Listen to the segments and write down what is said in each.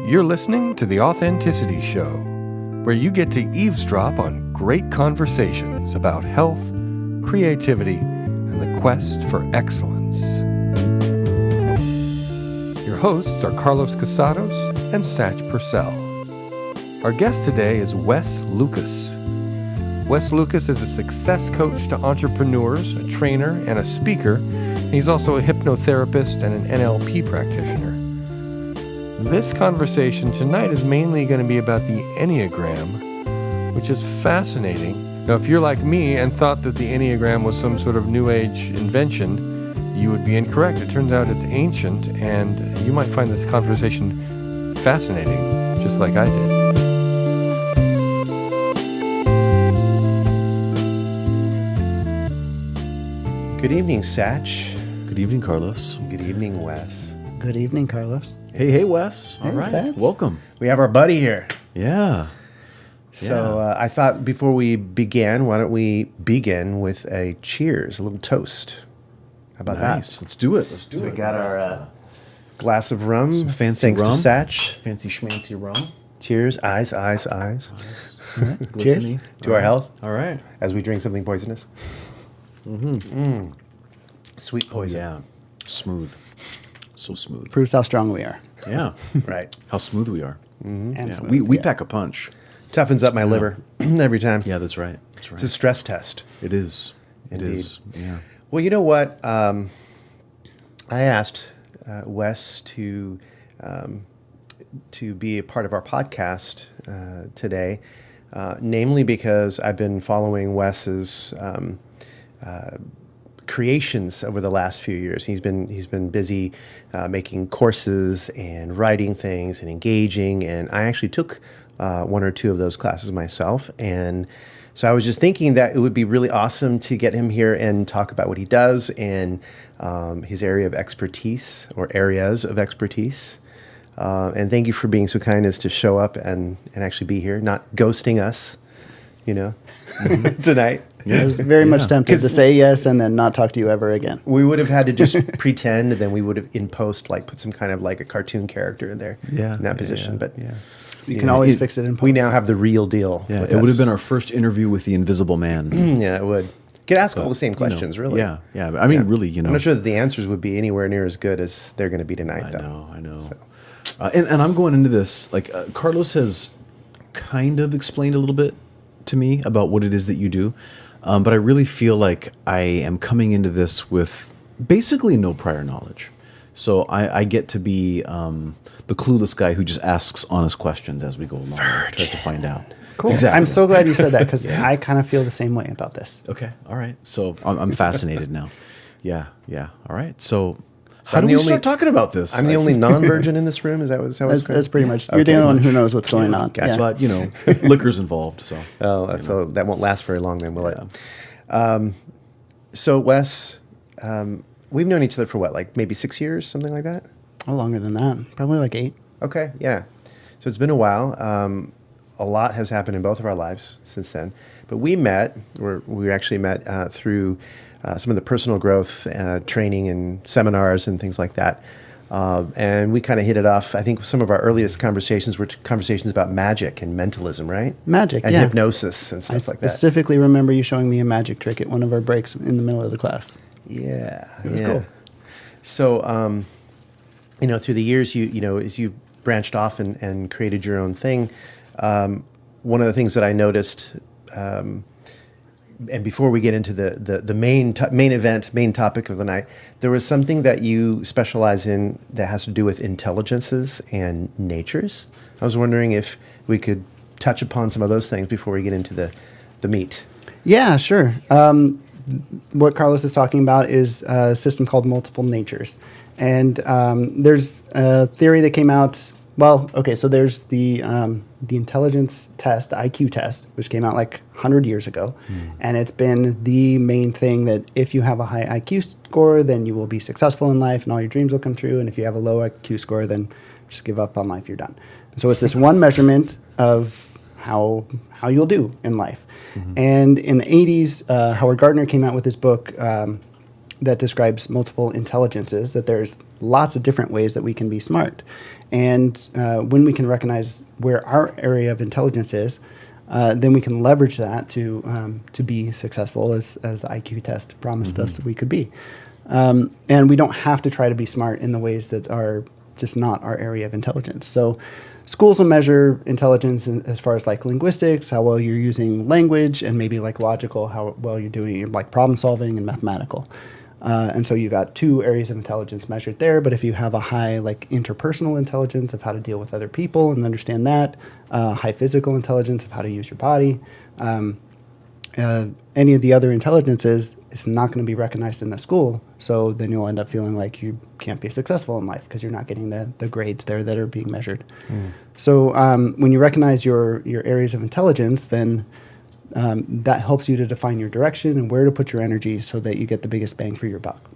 You're listening to The Authenticity Show, where you get to eavesdrop on great conversations about health, creativity, and the quest for excellence. Your hosts are Carlos Casados and Satch Purcell. Our guest today is Wes Lucus. Wes Lucus is a success coach to entrepreneurs, a trainer, and a speaker. And he's also a hypnotherapist and an NLP practitioner. This conversation tonight is mainly going to be about the Enneagram, which is fascinating. Now, if you're like me and thought that the Enneagram was some sort of New Age invention, you would be incorrect. It turns out it's ancient, and you might find this conversation fascinating, just like I did. Good evening, Satch. Good evening, Carlos. Good evening, Wes. Good evening, Carlos. Hey, Wes. Hey, All right. Satch. Welcome. We have our buddy here. Yeah. So I thought before we began, why don't we begin with a cheers, a little toast. How about Nice. that? Let's do it. We got our glass of rum. Some fancy thanks rum. to Satch. Fancy schmancy rum. Cheers. Eyes, eyes, eyes. Cheers. To our health All right. as we drink something poisonous. Sweet poison. Yeah. Smooth. So smooth. Proves how strong we are. Yeah. Right. How smooth we are. And Yeah. smooth, We yeah. pack a punch. Toughens up my liver every time. Yeah, that's right. That's right. It's a stress test. It is. It Indeed. is. Yeah. Well, you know what? I asked Wes to be a part of our podcast today, namely because I've been following Wes's creations over the last few years. He's been busy making courses and writing things and engaging, and I actually took one or two of those classes myself. And so I was just thinking that it would be really awesome to get him here and talk about what he does and his area of expertise or areas of expertise. And thank you for being so kind as to show up and actually be here, not ghosting us, tonight. I was very much tempted to say yes and then not talk to you ever again. We would have had to just pretend, and then we would have in post put some kind of like a cartoon character in there, in that position. But You can always fix it in post. we now have the real deal. Yeah. with It would us. have been our first interview with the Invisible Man. Yeah, it would. Could ask all the same questions, really. Yeah. Yeah. I mean, really, I'm not sure that the answers would be anywhere near as good as they're going to be tonight, though. I know. And I'm going into this, Carlos has kind of explained a little bit to me about what it is that you do. But I really feel like I am coming into this with basically no prior knowledge. So I get to be the clueless guy who just asks honest questions as we go along and tries to find out. Cool. Exactly. I'm so glad you said that because I kind of feel the same way about this. Okay. All right. So I'm fascinated now. Yeah. All right. So how I'm do the we only- start talking about this? I'm the only non-virgin in this room. Is that what it's That's pretty much. You're the only one who knows what's going on. Gotcha. Yeah. But, liquor's involved. So. Oh, so that won't last very long then, will it? So Wes, we've known each other for what, like maybe 6 years, something like that? Oh, longer than that. Probably like 8. Okay, yeah. So it's been a while. A lot has happened in both of our lives since then. But we actually met through some of the personal growth training and seminars and things like that. And we kind of hit it off. I think some of our earliest conversations were conversations about magic and mentalism, right? Magic, and yeah. hypnosis and stuff I like that. specifically remember you showing me a magic trick at one of our breaks in the middle of the class. Yeah, It was cool. So, through the years, as you branched off and created your own thing, one of the things that I noticed, and before we get into the main topic of the night, there was something that you specialize in that has to do with intelligences and natures. I was wondering if we could touch upon some of those things before we get into the meat. Yeah, sure. What Carlos is talking about is a system called multiple natures. And there's a theory that came out. Well, okay, so there's the intelligence test, the IQ test, which came out like 100 years ago. And it's been the main thing that if you have a high IQ score, then you will be successful in life and all your dreams will come true. And if you have a low IQ score, then just give up on life, you're done. And so it's this one measurement of how you'll do in life. And in the 80s, Howard Gardner came out with his book, that describes multiple intelligences, that there's lots of different ways that we can be smart. And when we can recognize where our area of intelligence is, then we can leverage that to be successful, as the IQ test promised us that we could be. And we don't have to try to be smart in the ways that are just not our area of intelligence. So schools will measure intelligence as far as like linguistics, how well you're using language, and maybe like logical, how well you're doing like problem solving and mathematical. And so you got 2 areas of intelligence measured there. But if you have a high like interpersonal intelligence of how to deal with other people and understand that, high physical intelligence of how to use your body, any of the other intelligences, it's not going to be recognized in the school. So then you'll end up feeling like you can't be successful in life because you're not getting the grades there that are being measured. So when you recognize your areas of intelligence, then that helps you to define your direction and where to put your energy so that you get the biggest bang for your buck.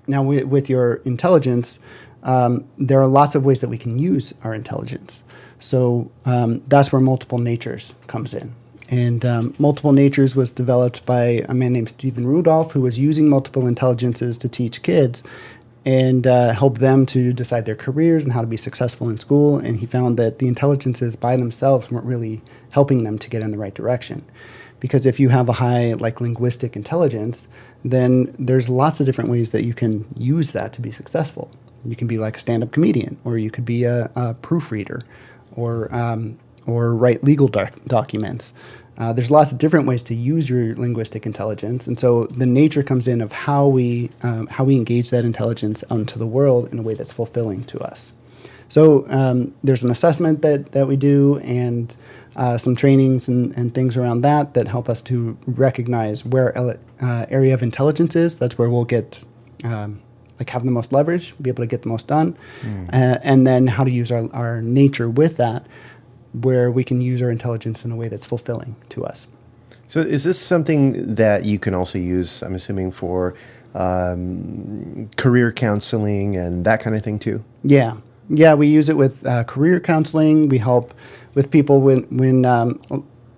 Now, with your intelligence, there are lots of ways that we can use our intelligence. So that's where multiple natures comes in. And multiple natures was developed by a man named Stephen Rudolph, who was using multiple intelligences to teach kids and help them to decide their careers and how to be successful in school. And he found that the intelligences by themselves weren't really helping them to get in the right direction. Because if you have a high like linguistic intelligence, then there's lots of different ways that you can use that to be successful. You can be like a stand-up comedian, or you could be a proofreader, or write legal documents. There's lots of different ways to use your linguistic intelligence, and so the nature comes in of how we engage that intelligence out into the world in a way that's fulfilling to us. So there's an assessment that we do, and some trainings and things around that help us to recognize where area of intelligence is. That's where we'll get have the most leverage, be able to get the most done, and then how to use our nature with that, where we can use our intelligence in a way that's fulfilling to us. So is this something that you can also use, I'm assuming, for career counseling and that kind of thing too? Yeah, we use it with career counseling. We help with people when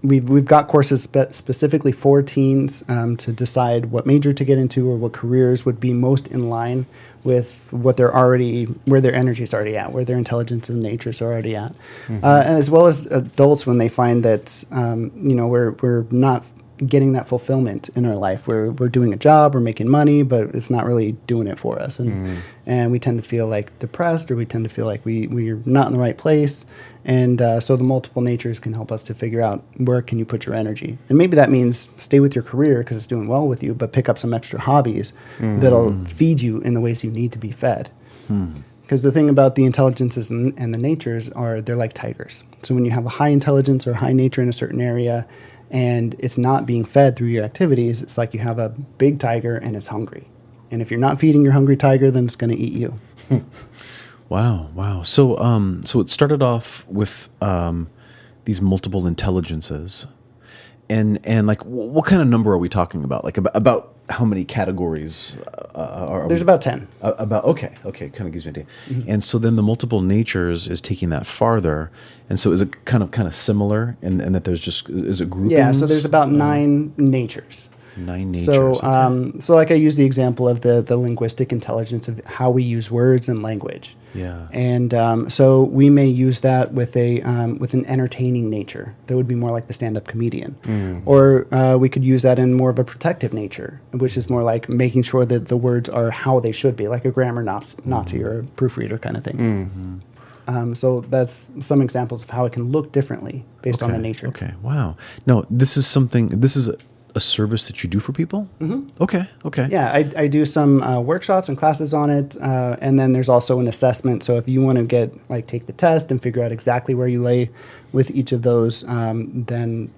we've got courses specifically for teens to decide what major to get into or what careers would be most in line with what where their energy is already at, where their intelligence and nature is already at, and as well as adults when they find that we're not getting that fulfillment in our life. We're doing a job, we're making money, but it's not really doing it for us, and we tend to feel like depressed, or we tend to feel like we're not in the right place. And so the multiple natures can help us to figure out where can you put your energy. And maybe that means stay with your career because it's doing well with you, but pick up some extra hobbies that'll feed you in the ways you need to be fed. Because the thing about the intelligences and the natures they're like tigers. So when you have a high intelligence or high nature in a certain area and it's not being fed through your activities, it's like you have a big tiger and it's hungry. And if you're not feeding your hungry tiger, then it's going to eat you. Wow. So it started off with these multiple intelligences, and like what kind of number are we talking about? Like about how many categories are There's about 10. Okay, kind of gives me an idea. And so then the multiple natures is taking that farther, and so is it kind of similar in that there's just is it groupings? Yeah. So there's about 9 natures. 9 natures. So, okay. So like I use the example of the linguistic intelligence of how we use words and language. Yeah. And so we may use that with an entertaining nature. That would be more like the stand-up comedian. Or we could use that in more of a protective nature, which is more like making sure that the words are how they should be, like a grammar Nazi or a proofreader kind of thing. So that's some examples of how it can look differently based on the nature. Okay. Wow. No, this is a service that you do for people? Okay. Yeah, I do some workshops and classes on it, and then there's also an assessment. So if you want to take the test and figure out exactly where you lay with each of those, then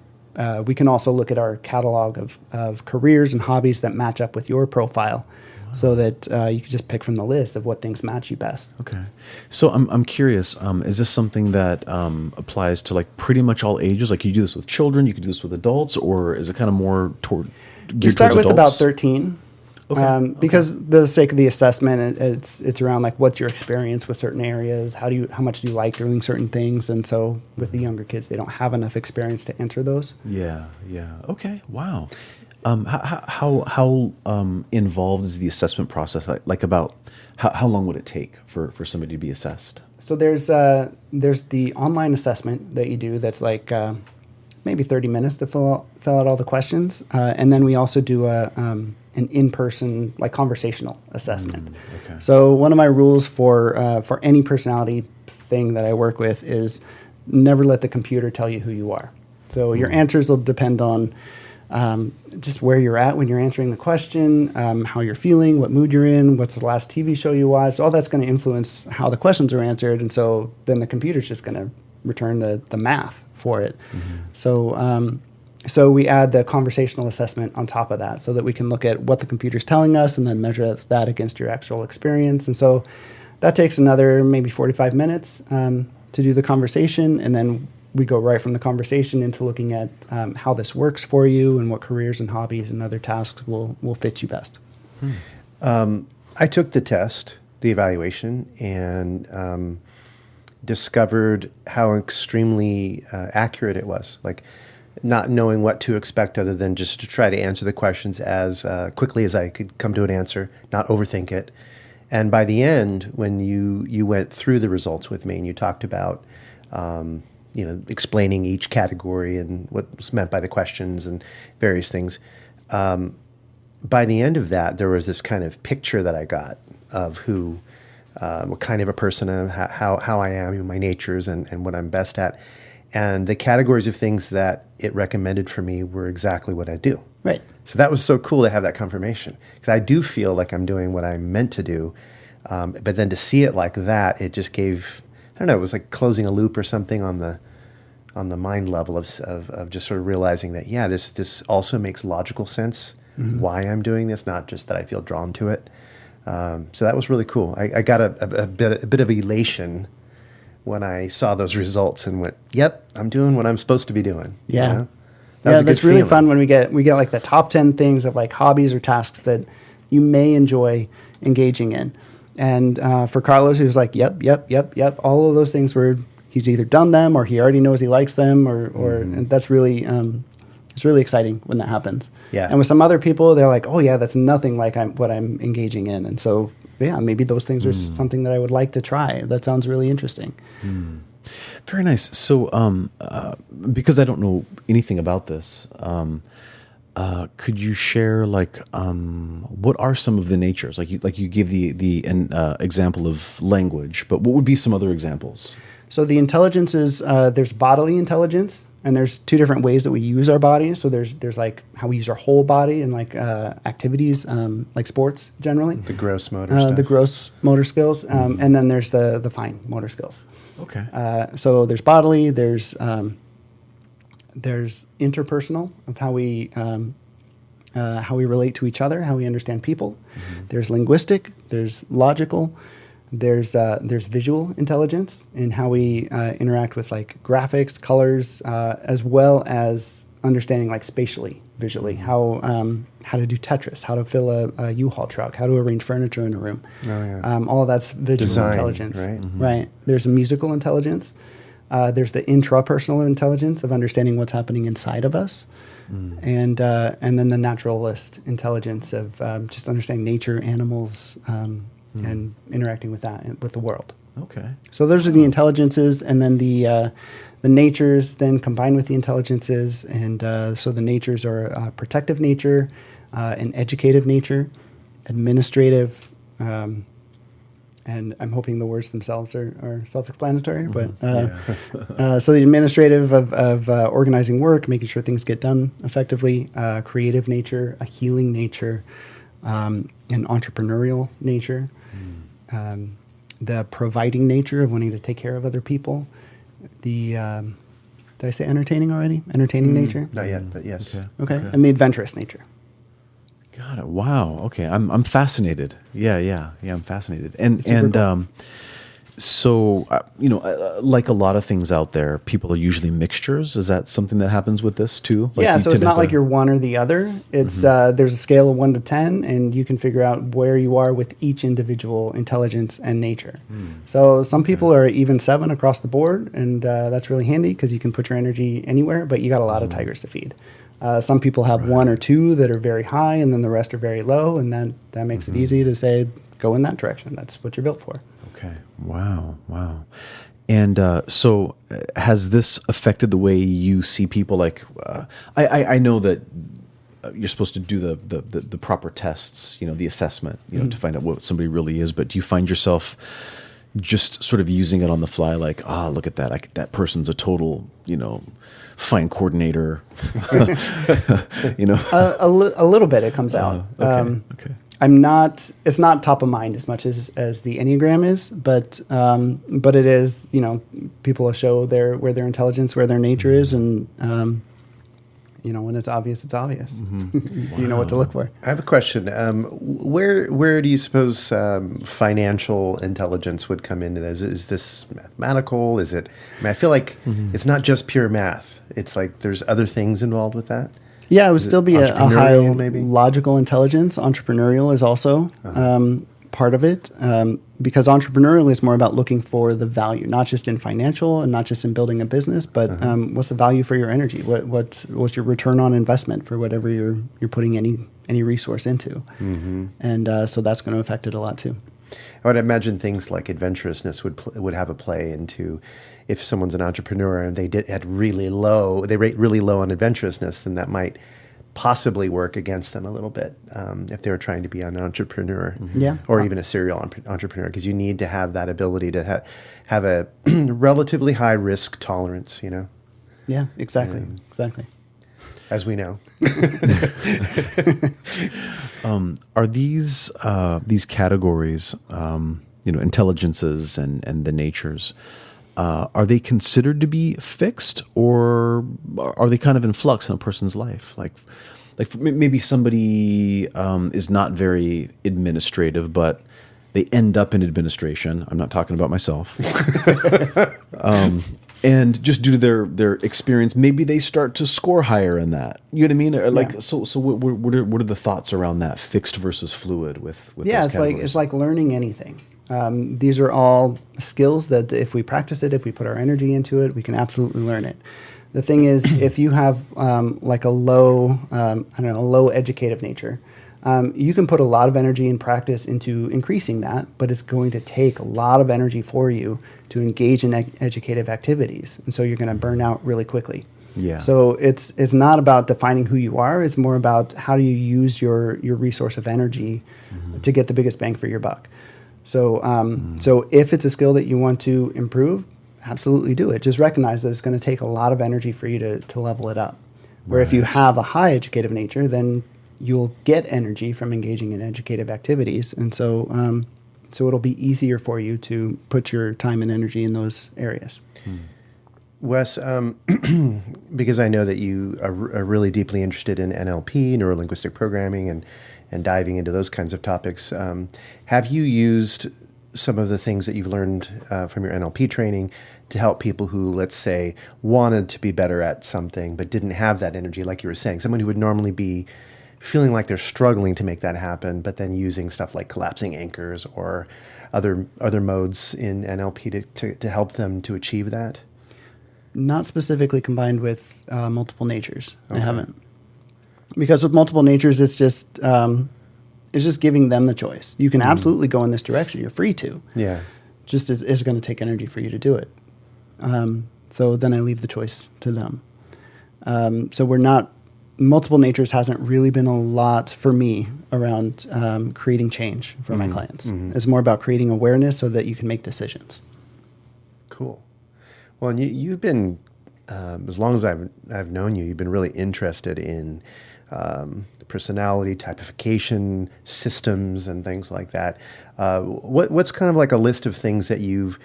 we can also look at our catalog of careers and hobbies that match up with your profile, so that you can just pick from the list of what things match you best. Okay. So I'm curious, is this something that applies to like pretty much all ages? Like you do this with children, you could do this with adults, or is it kind of more geared You start towards with adults? about 13. Okay. Because the sake of the assessment, it's around like what's your experience with certain areas, how much do you like doing certain things, and so with the younger kids, they don't have enough experience to enter those. Yeah. Okay. Wow. How involved is the assessment process? Like about how long would it take for somebody to be assessed? So there's the online assessment that you do that's like maybe 30 minutes to fill out all the questions, and then we also do an in-person like conversational assessment. Okay. So one of my rules for any personality thing that I work with is never let the computer tell you who you are. So your answers will depend on just where you're at when you're answering the question, how you're feeling, what mood you're in, what's the last TV show you watched. All that's going to influence how the questions are answered. And so then the computer's just going to return the math for it. So we add the conversational assessment on top of that so that we can look at what the computer's telling us and then measure that against your actual experience. And so that takes another maybe 45 minutes to do the conversation. And then we go right from the conversation into looking at how this works for you and what careers and hobbies and other tasks will fit you best. I took the test, the evaluation, and discovered how extremely accurate it was. Like not knowing what to expect other than just to try to answer the questions as quickly as I could come to an answer, not overthink it. And by the end, when you went through the results with me and you talked about explaining each category and what was meant by the questions and various things. By the end of that, there was this kind of picture that I got of what kind of a person I am, how I am, my natures, and what I'm best at. And the categories of things that it recommended for me were exactly what I do. Right. So that was so cool to have that confirmation. Because I do feel like I'm doing what I'm meant to do. But then to see it like that, it just gave... I don't know, it was like closing a loop or something on the mind level of just sort of realizing that, yeah, this also makes logical sense why I'm doing this, not just that I feel drawn to it. So that was really cool. I got a bit of elation when I saw those results and went, yep, I'm doing what I'm supposed to be doing. Yeah. You know? That was a that's good really feeling. fun when we get like the top 10 things of like hobbies or tasks that you may enjoy engaging in. And for Carlos, he was like, yep. All of those things he's either done them or he already knows he likes them or and that's really, it's really exciting when that happens. Yeah. And with some other people, they're like, oh yeah, that's nothing like what I'm engaging in. And so, yeah, maybe those things are something that I would like to try. That sounds really interesting. Very nice. So, because I don't know anything about this, could you share what are some of the natures? Like you give the example of language, but what would be some other examples? So the intelligence is there's bodily intelligence, and there's two different ways that we use our bodies. So there's like how we use our whole body and like activities like sports generally. The gross motor stuff. The gross motor skills, and then there's the fine motor skills. Okay. So there's bodily, there's interpersonal of how we relate to each other, how we understand people. There's linguistic, there's logical, there's visual intelligence in how we interact with like graphics, colors, as well as understanding like spatially, visually, how to do Tetris, how to fill a U-Haul truck, how to arrange furniture in a room. Oh, yeah. All of that's visual Design, intelligence. right? Right. There's a musical intelligence. There's the intrapersonal intelligence of understanding what's happening inside of us. And then the naturalist intelligence of just understanding nature, animals, and interacting with that, with the world. Okay. So those are the intelligences, and then the natures then combine with the intelligences, and so the natures are protective nature, an educative nature, administrative, and I'm hoping the words themselves are self-explanatory. But so the administrative of organizing work, making sure things get done effectively, creative nature, a healing nature, an entrepreneurial nature. The providing nature of wanting to take care of other people. The did I say entertaining already? Entertaining nature. Not yet, but yes. Okay. And the adventurous nature. Got it. Wow. Okay. I'm fascinated. Yeah. I'm fascinated. Super cool. So like a lot of things out there, people are usually mixtures. Is that something that happens with this too? Like Yeah. you So tend it's to not have like you're one or the other. It's there's a scale of 1 to 10, and you can figure out where you are with each individual intelligence and nature. So some people are even 7 across the board, and that's really handy because you can put your energy anywhere. But you got a lot of tigers to feed. Some people have one or two that are very high, and then the rest are very low, and that makes it easy to say, go in that direction. That's what you're built for. Okay. Wow. And so has this affected the way you see people? Like, I know that you're supposed to do the proper tests, the assessment, to find out what somebody really is. But do you find yourself just sort of using it on the fly, like, look at that, that person's a total, fine coordinator, A little bit it comes out. Okay. It's not top of mind as much as the Enneagram is, but it is, people will show where their intelligence, where their nature is, and when it's obvious, it's obvious. You know what to look for. I have a question. Where do you suppose financial intelligence would come into this? Is this mathematical? Is it? I feel like it's not just pure math. It's like there's other things involved with that. Yeah, it would still be a high maybe? logical intelligence. Entrepreneurial is also part of it, because entrepreneurial is more about looking for the value, not just in financial and not just in building a business, but what's the value for your energy? What's your return on investment for whatever you're putting any resource into? And so that's going to affect it a lot too. I would imagine things like adventurousness would have a play into, if someone's an entrepreneur and they rate really low on adventurousness, then that might possibly work against them a little bit if they were trying to be an entrepreneur, or even a serial entrepreneur, because you need to have that ability to have a relatively high risk tolerance. Yeah, exactly. As we know. Are these categories, intelligences and the natures, are they considered to be fixed, or are they kind of in flux in a person's life? Like maybe somebody is not very administrative, but they end up in administration. I'm not talking about myself. And just due to their experience, maybe they start to score higher in that. You know what I mean? Or like, so what are the thoughts around that, fixed versus fluid with those categories? It's like learning anything. These are all skills that if we practice it, if we put our energy into it, we can absolutely learn it. The thing is, if you have like a low educative nature, you can put a lot of energy and practice into increasing that, but it's going to take a lot of energy for you to engage in educative activities. And so you're going to burn out really quickly. Yeah. So it's not about defining who you are. It's more about how do you use your resource of energy to get the biggest bang for your buck. So so if it's a skill that you want to improve, absolutely do it. Just recognize that it's going to take a lot of energy for you to level it up. Where if you have a high educative nature, then you'll get energy from engaging in educative activities. And so so it'll be easier for you to put your time and energy in those areas. Wes, because I know that you are really deeply interested in NLP, neuro-linguistic programming, and diving into those kinds of topics, have you used some of the things that you've learned from your NLP training to help people who, let's say, wanted to be better at something but didn't have that energy, like you were saying, someone who would normally be feeling like they're struggling to make that happen, but then using stuff like collapsing anchors or other modes in NLP to help them to achieve that? Not specifically combined with multiple natures. Okay. I haven't. Because with multiple natures, it's just giving them the choice. You can absolutely go in this direction. You're free to. Yeah. Just it's going to take energy for you to do it. So then I leave the choice to them. So multiple natures hasn't really been a lot for me around creating change for my clients. It's more about creating awareness so that you can make decisions. Cool. Well, and you've been, as long as I've known you, you've been really interested in personality typification systems and things like that. What's kind of like a list of things that you've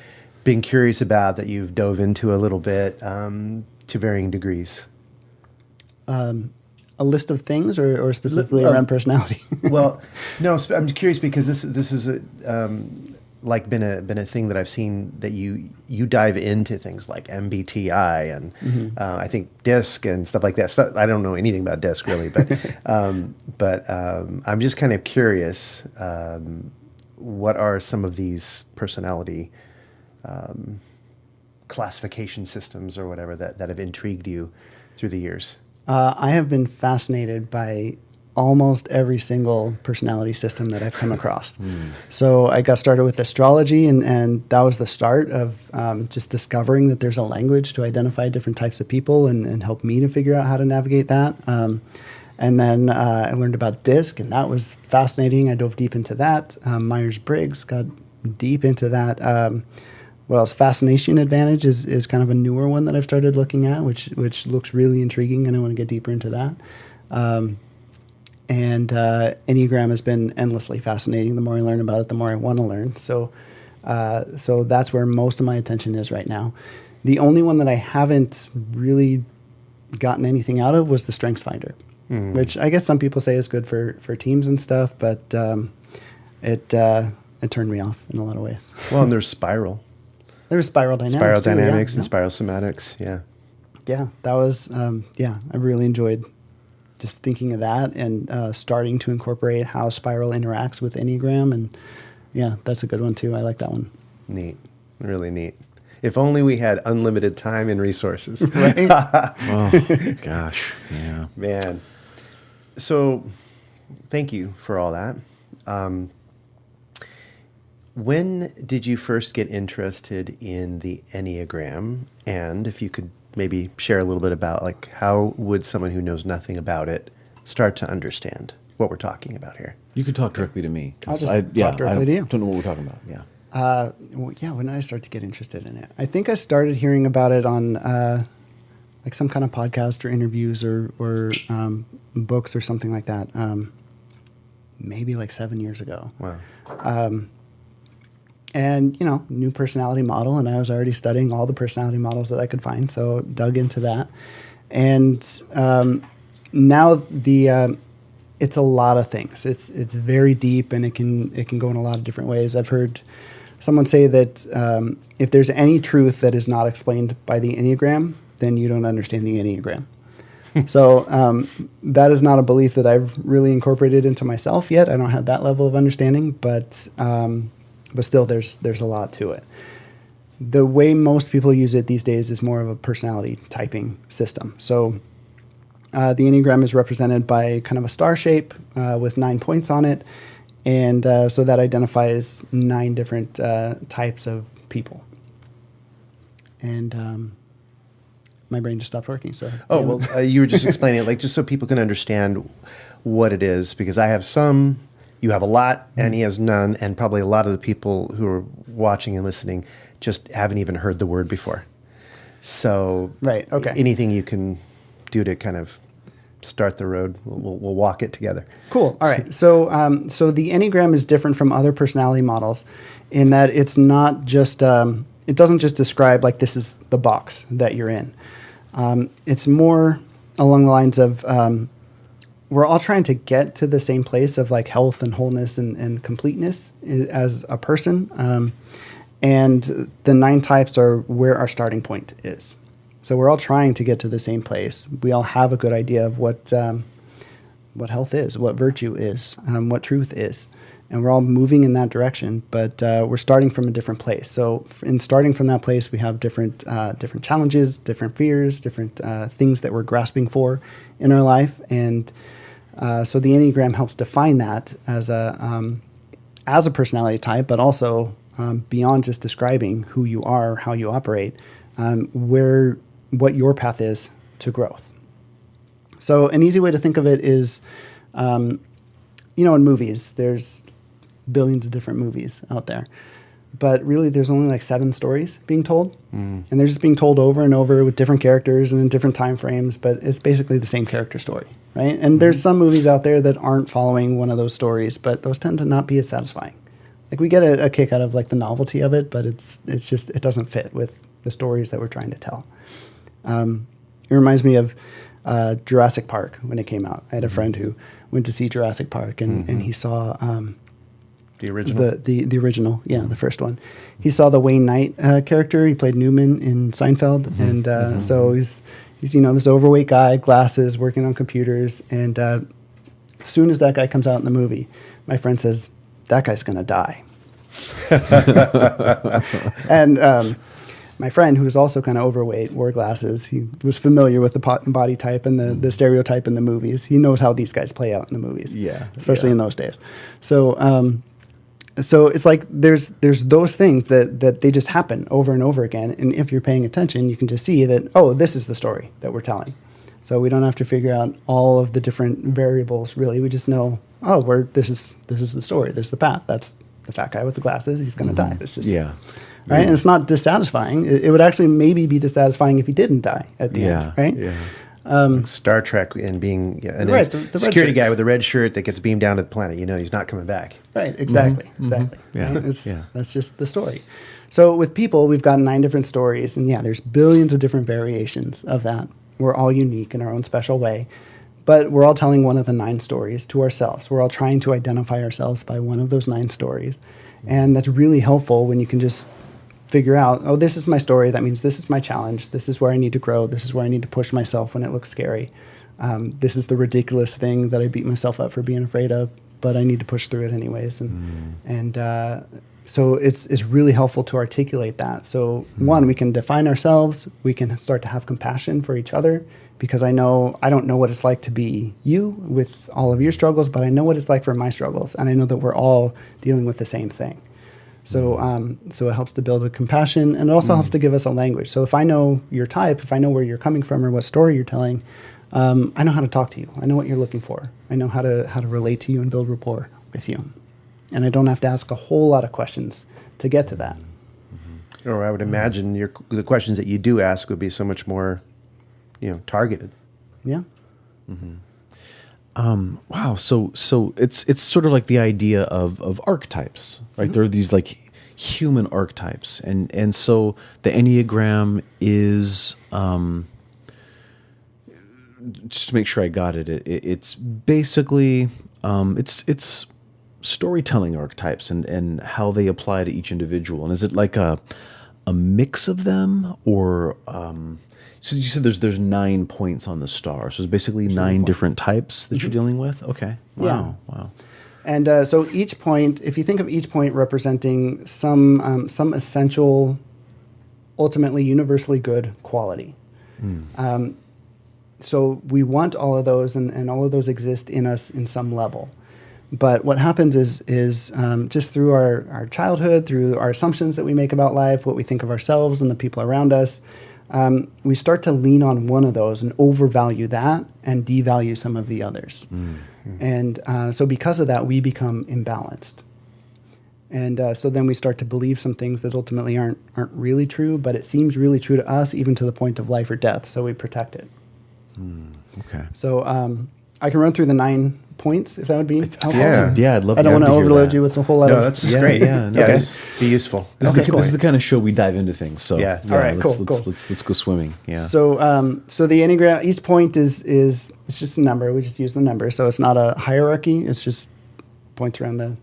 been curious about, that you've dove into a little bit to varying degrees? A list of things, or specifically around personality? Well, no, I'm curious because this is been a thing that I've seen, that you dive into things like MBTI and I think DISC and stuff like that. I don't know anything about DISC really, but I'm just kind of curious. What are some of these personality classification systems or whatever that have intrigued you through the years? I have been fascinated by almost every single personality system that I've come across. So I got started with astrology, and that was the start of just discovering that there's a language to identify different types of people and help me to figure out how to navigate that. And then I learned about DISC, and that was fascinating. I dove deep into that. Myers-Briggs, got deep into that. What else? Fascination Advantage is kind of a newer one that I've started looking at, which looks really intriguing, and I want to get deeper into that. And Enneagram has been endlessly fascinating. The more I learn about it, the more I want to learn. So that's where most of my attention is right now. The only one that I haven't really gotten anything out of was the Strengths Finder, which I guess some people say is good for teams and stuff, but it turned me off in a lot of ways. Well, and there's Spiral. There's Spiral Dynamics. Spiral too, Dynamics yeah, and Spiral Somatics, yeah. Yeah, that was, I really enjoyed just thinking of that and starting to incorporate how Spiral interacts with Enneagram. And yeah, that's a good one too. I like that one. Neat. Really neat. If only we had unlimited time and resources. Right? Oh, gosh. Yeah. Man. So thank you for all that. When did you first get interested in the Enneagram? And if you could maybe share a little bit about, like, how would someone who knows nothing about it start to understand what we're talking about here? You could talk directly to me. I'll just talk directly to you. Don't know what we're talking about. Yeah. When did I start to get interested in it? I think I started hearing about it on like some kind of podcast or interviews or books or something like that. Maybe like 7 years ago. Wow. And, new personality model, and I was already studying all the personality models that I could find, so dug into that. And now it's a lot of things. It's very deep, and it can go in a lot of different ways. I've heard someone say that if there's any truth that is not explained by the Enneagram, then you don't understand the Enneagram. So that is not a belief that I've really incorporated into myself yet. I don't have that level of understanding, but still, there's a lot to it. The way most people use it these days is more of a personality typing system. So the Enneagram is represented by kind of a star shape with 9 points on it, and so that identifies 9 different types of people. And my brain just stopped working. So you were just explaining it, like, just so people can understand what it is, because I have some. You have a lot, and he has none, and probably a lot of the people who are watching and listening just haven't even heard the word before. So, right, okay. Anything you can do to kind of start the road, we'll walk it together. Cool. All right. So the Enneagram is different from other personality models in that it's not just it doesn't just describe like this is the box that you're in. It's more along the lines of we're all trying to get to the same place of like health and wholeness and completeness as a person. And the 9 types are where our starting point is. So we're all trying to get to the same place. We all have a good idea of what health is, what virtue is, what truth is. And we're all moving in that direction, but we're starting from a different place. So in starting from that place, we have different challenges, different fears, different things that we're grasping for in our life. And so the Enneagram helps define that as a personality type, but also beyond just describing who you are, how you operate, what your path is to growth. So an easy way to think of it is, in movies, there's billions of different movies out there, but really there's only like 7 stories being told, and they're just being told over and over with different characters and in different time frames, but it's basically the same character story, right? And there's some movies out there that aren't following one of those stories, but those tend to not be as satisfying. Like we get a kick out of like the novelty of it, but it doesn't fit with the stories that we're trying to tell. It reminds me of Jurassic Park when it came out. I had a friend who went to see Jurassic Park, and he saw the original. The original, yeah, the first one. He saw the Wayne Knight character. He played Newman in Seinfeld, and so he's this overweight guy, glasses, working on computers, and as soon as that guy comes out in the movie, my friend says, "That guy's gonna die." And my friend, who was also kind of overweight, wore glasses. He was familiar with the body type and the stereotype in the movies. He knows how these guys play out in the movies, especially in those days. So, so it's like there's those things that they just happen over and over again. And if you're paying attention, you can just see that, oh, this is the story that we're telling. So we don't have to figure out all of the different variables, really. We just know, oh, this is the story. This is the path. That's the fat guy with the glasses. He's going to die. It's just right. And it's not dissatisfying. It would actually maybe be dissatisfying if he didn't die at the end, right? Yeah. Star Trek and being the security guy with the red shirt that gets beamed down to the planet. He's not coming back. Right. Exactly. Exactly. Yeah. Right? That's just the story. So with people, we've got 9 different stories, and there's billions of different variations of that. We're all unique in our own special way, but we're all telling one of the 9 stories to ourselves. We're all trying to identify ourselves by one of those 9 stories. And that's really helpful when you can just figure out, oh, this is my story. That means this is my challenge. This is where I need to grow. This is where I need to push myself when it looks scary. This is the ridiculous thing that I beat myself up for being afraid of, but I need to push through it anyways. So it's really helpful to articulate that. So one, we can define ourselves. We can start to have compassion for each other, because I don't know what it's like to be you with all of your struggles, but I know what it's like for my struggles. And I know that we're all dealing with the same thing. So so it helps to build a compassion, and it also helps to give us a language. So if I know your type, if I know where you're coming from or what story you're telling, I know how to talk to you. I know what you're looking for. I know how to relate to you and build rapport with you. And I don't have to ask a whole lot of questions to get to that. Or I would imagine the questions that you do ask would be so much more, targeted. Yeah. Wow. So it's sort of like the idea of archetypes, right? There are these like human archetypes, and so the Enneagram is just to make sure I got it. It's basically it's storytelling archetypes and how they apply to each individual. And is it like a mix of them, or so you said there's 9 points on the star, so it's basically 9 different types that you're dealing with? Okay. Wow. And so each point, if you think of each point representing some essential, ultimately universally good quality. So we want all of those, and all of those exist in us in some level. But what happens is just through our childhood, through our assumptions that we make about life, what we think of ourselves and the people around us, we start to lean on one of those and overvalue that and devalue some of the others. And so because of that, we become imbalanced. And so then we start to believe some things that ultimately aren't really true, but it seems really true to us, even to the point of life or death. So we protect it. Okay. So I can run through the 9 points, if that would be helpful. Yeah, I'd love. I don't want to hear overload that. you with a whole lot No, of... that's great. It's be useful. This is the kind of show we dive into things. So All right, cool. Let's go swimming. Yeah. So so the Enneagram, each point is it's just a number. We just use the number. So it's not a hierarchy. It's just points around the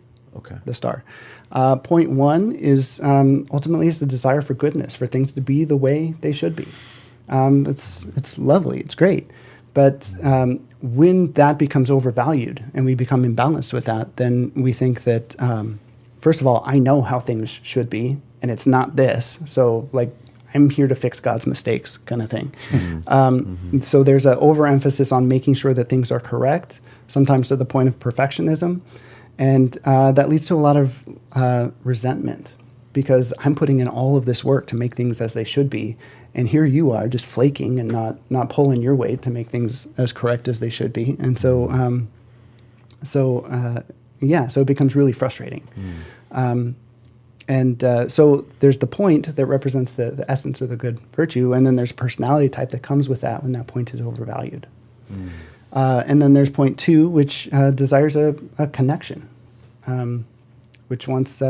star. Point 1 is ultimately is the desire for goodness, for things to be the way they should be. It's lovely. It's great. But when that becomes overvalued and we become imbalanced with that, then we think that, first of all, I know how things should be, and it's not this. So, like, I'm here to fix God's mistakes kind of thing. So there's an overemphasis on making sure that things are correct, sometimes to the point of perfectionism. And that leads to a lot of resentment, because I'm putting in all of this work to make things as they should be. And here you are just flaking and not pulling your weight to make things as correct as they should be. And so, so it becomes really frustrating. So there's the point that represents the essence or the good virtue. And then there's a personality type that comes with that when that point is overvalued. And then there's point 2, which desires a connection, which wants,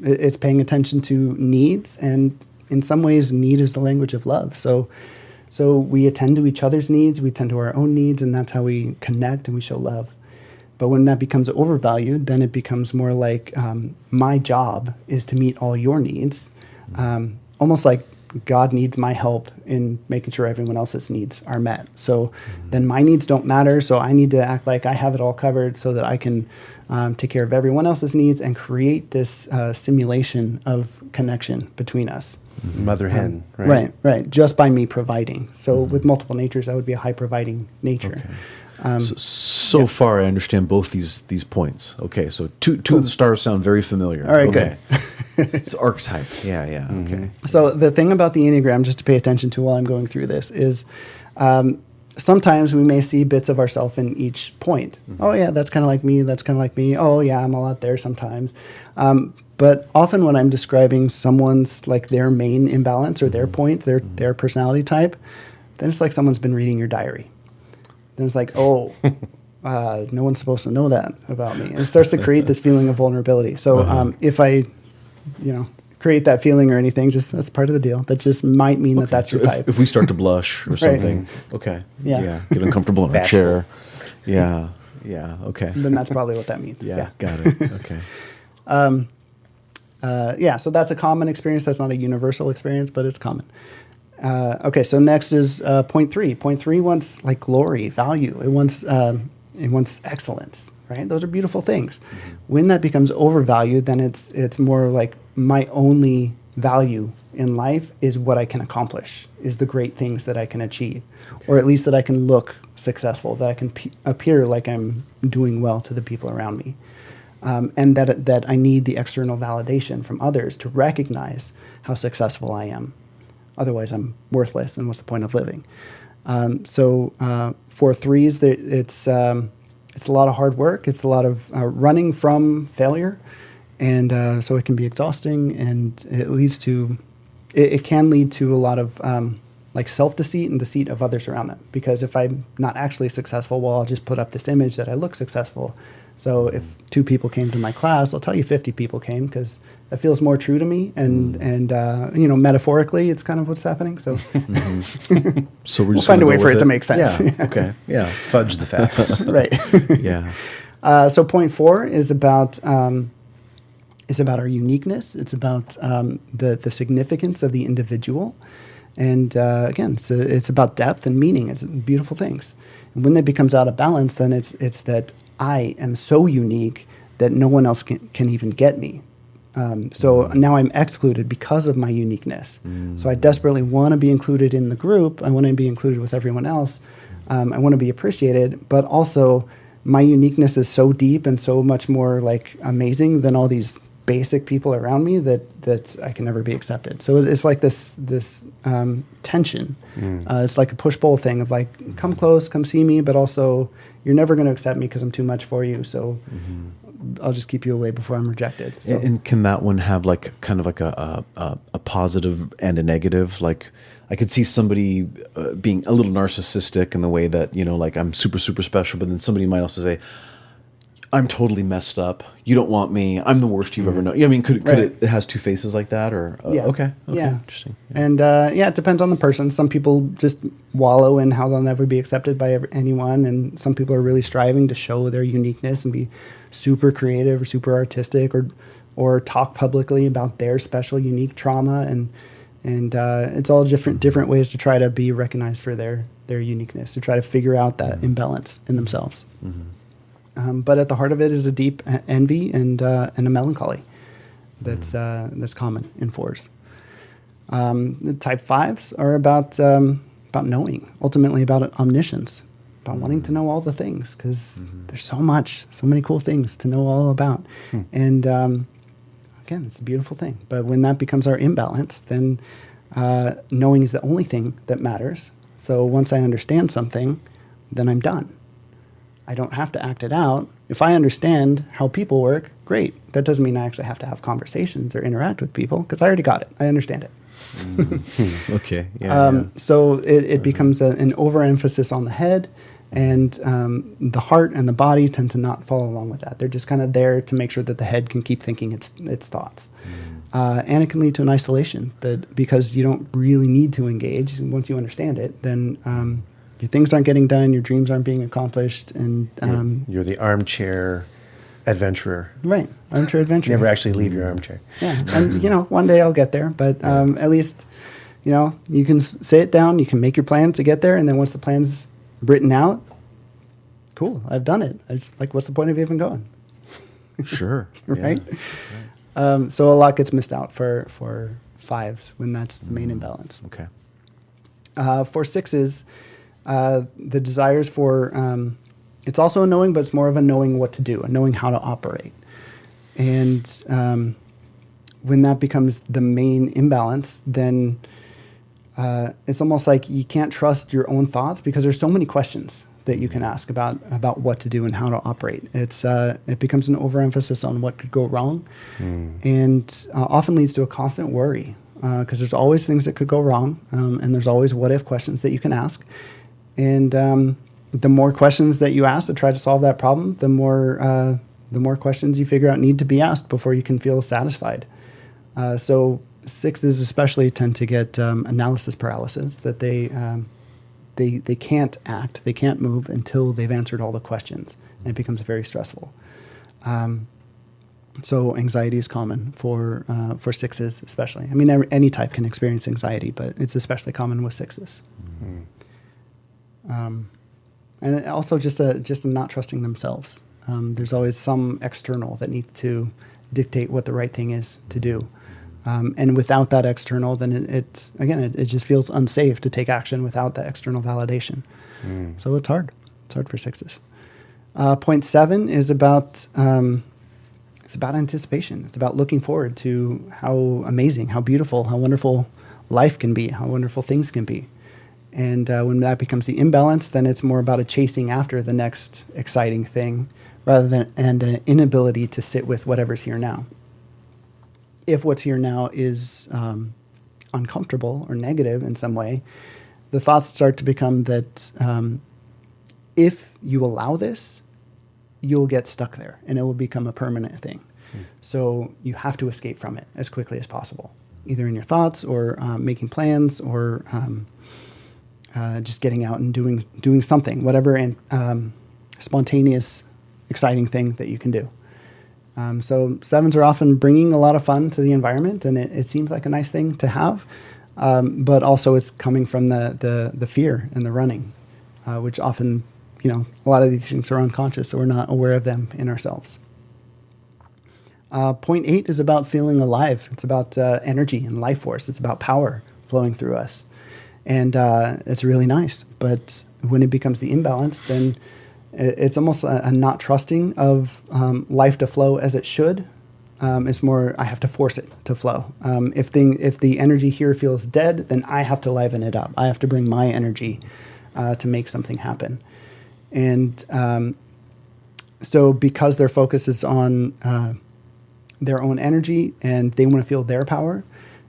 it's paying attention to needs, and in some ways, need is the language of love. So we attend to each other's needs, we attend to our own needs, and that's how we connect and we show love. But when that becomes overvalued, then it becomes more like my job is to meet all your needs, almost like God needs my help in making sure everyone else's needs are met. So then my needs don't matter, so I need to act like I have it all covered so that I can take care of everyone else's needs and create this simulation of connection between us. Mother hen, right? Right. Just by me providing. So with multiple natures, I would be a high providing nature. Okay. So far, I understand both these points. Okay, so two of the stars sound very familiar. All right, okay. It's archetype. Yeah. Okay. So the thing about the Enneagram, just to pay attention to while I'm going through this, is sometimes we may see bits of ourselves in each point. Oh yeah, that's kind of like me. That's kind of like me. Oh yeah, I'm a lot there sometimes. But often when I'm describing someone's like their main imbalance or their point, their personality type, then it's like someone's been reading your diary. Then it's like, oh, no one's supposed to know that about me. And it starts to create this feeling of vulnerability. So if I, create that feeling or anything, just that's part of the deal. That just might mean that that's your type. If we start to blush or something, okay. Yeah. Get uncomfortable in our chair. Yeah. Okay. Then that's probably what that means. Yeah. Got it. Okay. So that's a common experience. That's not a universal experience, but it's common. Okay, so next is point 3. Point 3 wants like glory, value. It wants excellence, right? Those are beautiful things. When that becomes overvalued, then it's more like my only value in life is what I can accomplish, is the great things that I can achieve, or at least that I can look successful, that I can appear like I'm doing well to the people around me. And that I need the external validation from others to recognize how successful I am. Otherwise, I'm worthless, and what's the point of living? For threes, it's a lot of hard work. It's a lot of running from failure, and so it can be exhausting, and it can lead to a lot of like self-deceit and deceit of others around them. Because if I'm not actually successful, well, I'll just put up this image that I look successful. So if 2 people came to my class, I'll tell you 50 people came because that feels more true to me. And metaphorically, it's kind of what's happening. So, so we'll find a way for it to make sense. Yeah. Okay. Yeah. Fudge the facts. Right. Yeah. So point 4 is about our uniqueness. It's about the significance of the individual. And again, so it's about depth and meaning. It's beautiful things. And when that becomes out of balance, then it's that I am so unique that no one else can even get me. So now I'm excluded because of my uniqueness. So I desperately want to be included in the group. I want to be included with everyone else. I want to be appreciated, but also my uniqueness is so deep and so much more like amazing than all these basic people around me that I can never be accepted. So it's like this tension. It's like a push-pull thing of like, come close, come see me, but also you're never going to accept me because I'm too much for you. So I'll just keep you away before I'm rejected. So. And can that one have like kind of like a positive and a negative? Like I could see somebody being a little narcissistic in the way that, like I'm super, super special, but then somebody might also say, I'm totally messed up. You don't want me. I'm the worst you've ever known. I mean, could it has 2 faces like that, or yeah. Okay, yeah, interesting. Yeah. And it depends on the person. Some people just wallow in how they'll never be accepted by anyone, and some people are really striving to show their uniqueness and be super creative or super artistic, or talk publicly about their special, unique trauma, and it's all different ways to try to be recognized for their uniqueness, to try to figure out that imbalance in themselves. But at the heart of it is a deep envy and a melancholy that's common in 4s. The type 5s are about knowing, ultimately about omniscience, about wanting to know all the things, because there's so many cool things to know all about. And again, it's a beautiful thing. But when that becomes our imbalance, then knowing is the only thing that matters. So once I understand something, then I'm done. I don't have to act it out. If I understand how people work, great. That doesn't mean I actually have to have conversations or interact with people, because I already got it. I understand it. Okay. Yeah. So it becomes an overemphasis on the head, and the heart and the body tend to not follow along with that. They're just kind of there to make sure that the head can keep thinking its thoughts. And it can lead to an isolation, that because you don't really need to engage. Once you understand it, then your things aren't getting done, your dreams aren't being accomplished, and you're the armchair adventurer. Right, armchair adventurer. You never actually leave your armchair. Yeah, and one day I'll get there, but at least you can say it down, you can make your plans to get there, and then once the plan's written out, cool, I've done it. It's like, what's the point of even going? Sure. Right. So a lot gets missed out for 5s when that's the main imbalance. Okay. For 6s, the desires for, it's also a knowing, but it's more of a knowing what to do, a knowing how to operate. And when that becomes the main imbalance, then it's almost like you can't trust your own thoughts because there's so many questions that you can ask about what to do and how to operate. It becomes an overemphasis on what could go wrong, and often leads to a constant worry because there's always things that could go wrong, and there's always what if questions that you can ask. And the more questions that you ask to try to solve that problem, the more questions you figure out need to be asked before you can feel satisfied. So 6s especially tend to get analysis paralysis, that they can't act, they can't move until they've answered all the questions, and it becomes very stressful. So anxiety is common for 6s especially. I mean, any type can experience anxiety, but it's especially common with 6s. And it also just not trusting themselves. There's always some external that needs to dictate what the right thing is to do. And without that external, then it just feels unsafe to take action without that external validation. So it's hard. It's hard for 6s. Point 7 is about it's about anticipation. It's about looking forward to how amazing, how beautiful, how wonderful life can be, how wonderful things can be. And when that becomes the imbalance, then it's more about a chasing after the next exciting thing rather than an inability to sit with whatever's here now. If what's here now is uncomfortable or negative in some way, the thoughts start to become that if you allow this, you'll get stuck there and it will become a permanent thing. So you have to escape from it as quickly as possible, either in your thoughts or making plans or just getting out and doing something, whatever spontaneous, exciting thing that you can do. So 7s are often bringing a lot of fun to the environment, and it seems like a nice thing to have, but also it's coming from the fear and the running, which often, a lot of these things are unconscious, so we're not aware of them in ourselves. Point 8 is about feeling alive. It's about energy and life force. It's about power flowing through us. And it's really nice. But when it becomes the imbalance, then it's almost a not trusting of life to flow as it should. It's more, I have to force it to flow. If the energy here feels dead, then I have to liven it up. I have to bring my energy to make something happen. And so because their focus is on their own energy and they want to feel their power,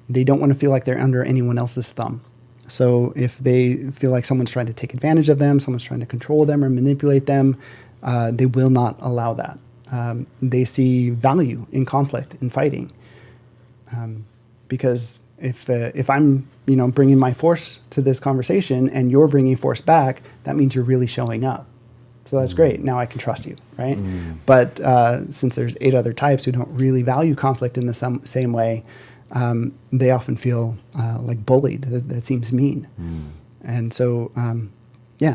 they don't want to feel like they're under anyone else's thumb. So if they feel like someone's trying to take advantage of them, someone's trying to control them or manipulate them, they will not allow that. They see value in conflict, in fighting. Because if I'm, bringing my force to this conversation and you're bringing force back, that means you're really showing up. So that's great. Now I can trust you, right? But since there's 8 other types who don't really value conflict in the same way, they often feel like bullied. That seems mean. And so,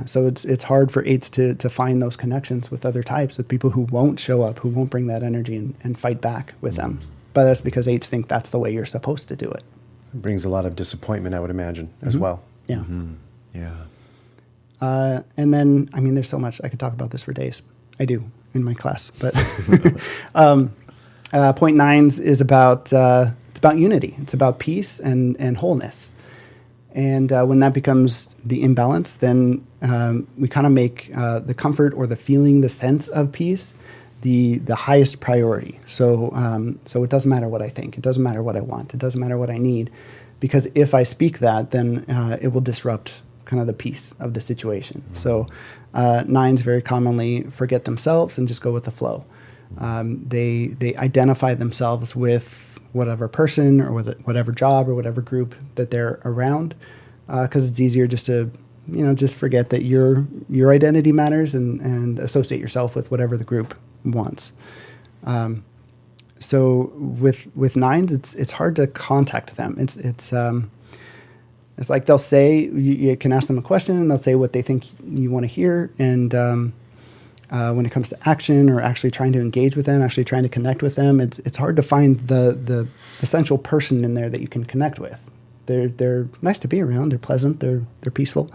so it's hard for 8s to find those connections with other types, with people who won't show up, who won't bring that energy and fight back with them. But that's because 8s think that's the way you're supposed to do it. It brings a lot of disappointment, I would imagine, as well. Yeah. Yeah. And then, there's so much. I could talk about this for days. I do in my class. But point 9s is about it's about unity. It's about peace and wholeness. And when that becomes the imbalance, then we kind of make the comfort or the feeling, the sense of peace, the highest priority. So it doesn't matter what I think. It doesn't matter what I want. It doesn't matter what I need. Because if I speak that, then it will disrupt kind of the peace of the situation. So 9s very commonly forget themselves and just go with the flow. They identify themselves with whatever person or with whatever job or whatever group that they're around, because it's easier just to just forget that your identity matters and associate yourself with whatever the group wants. So with 9s, it's hard to contact them. It's like they'll say, you can ask them a question and they'll say what they think you want to hear. And when it comes to action or actually trying to engage with them, actually trying to connect with them, it's hard to find the essential person in there that you can connect with. They're nice to be around. They're pleasant. They're peaceful.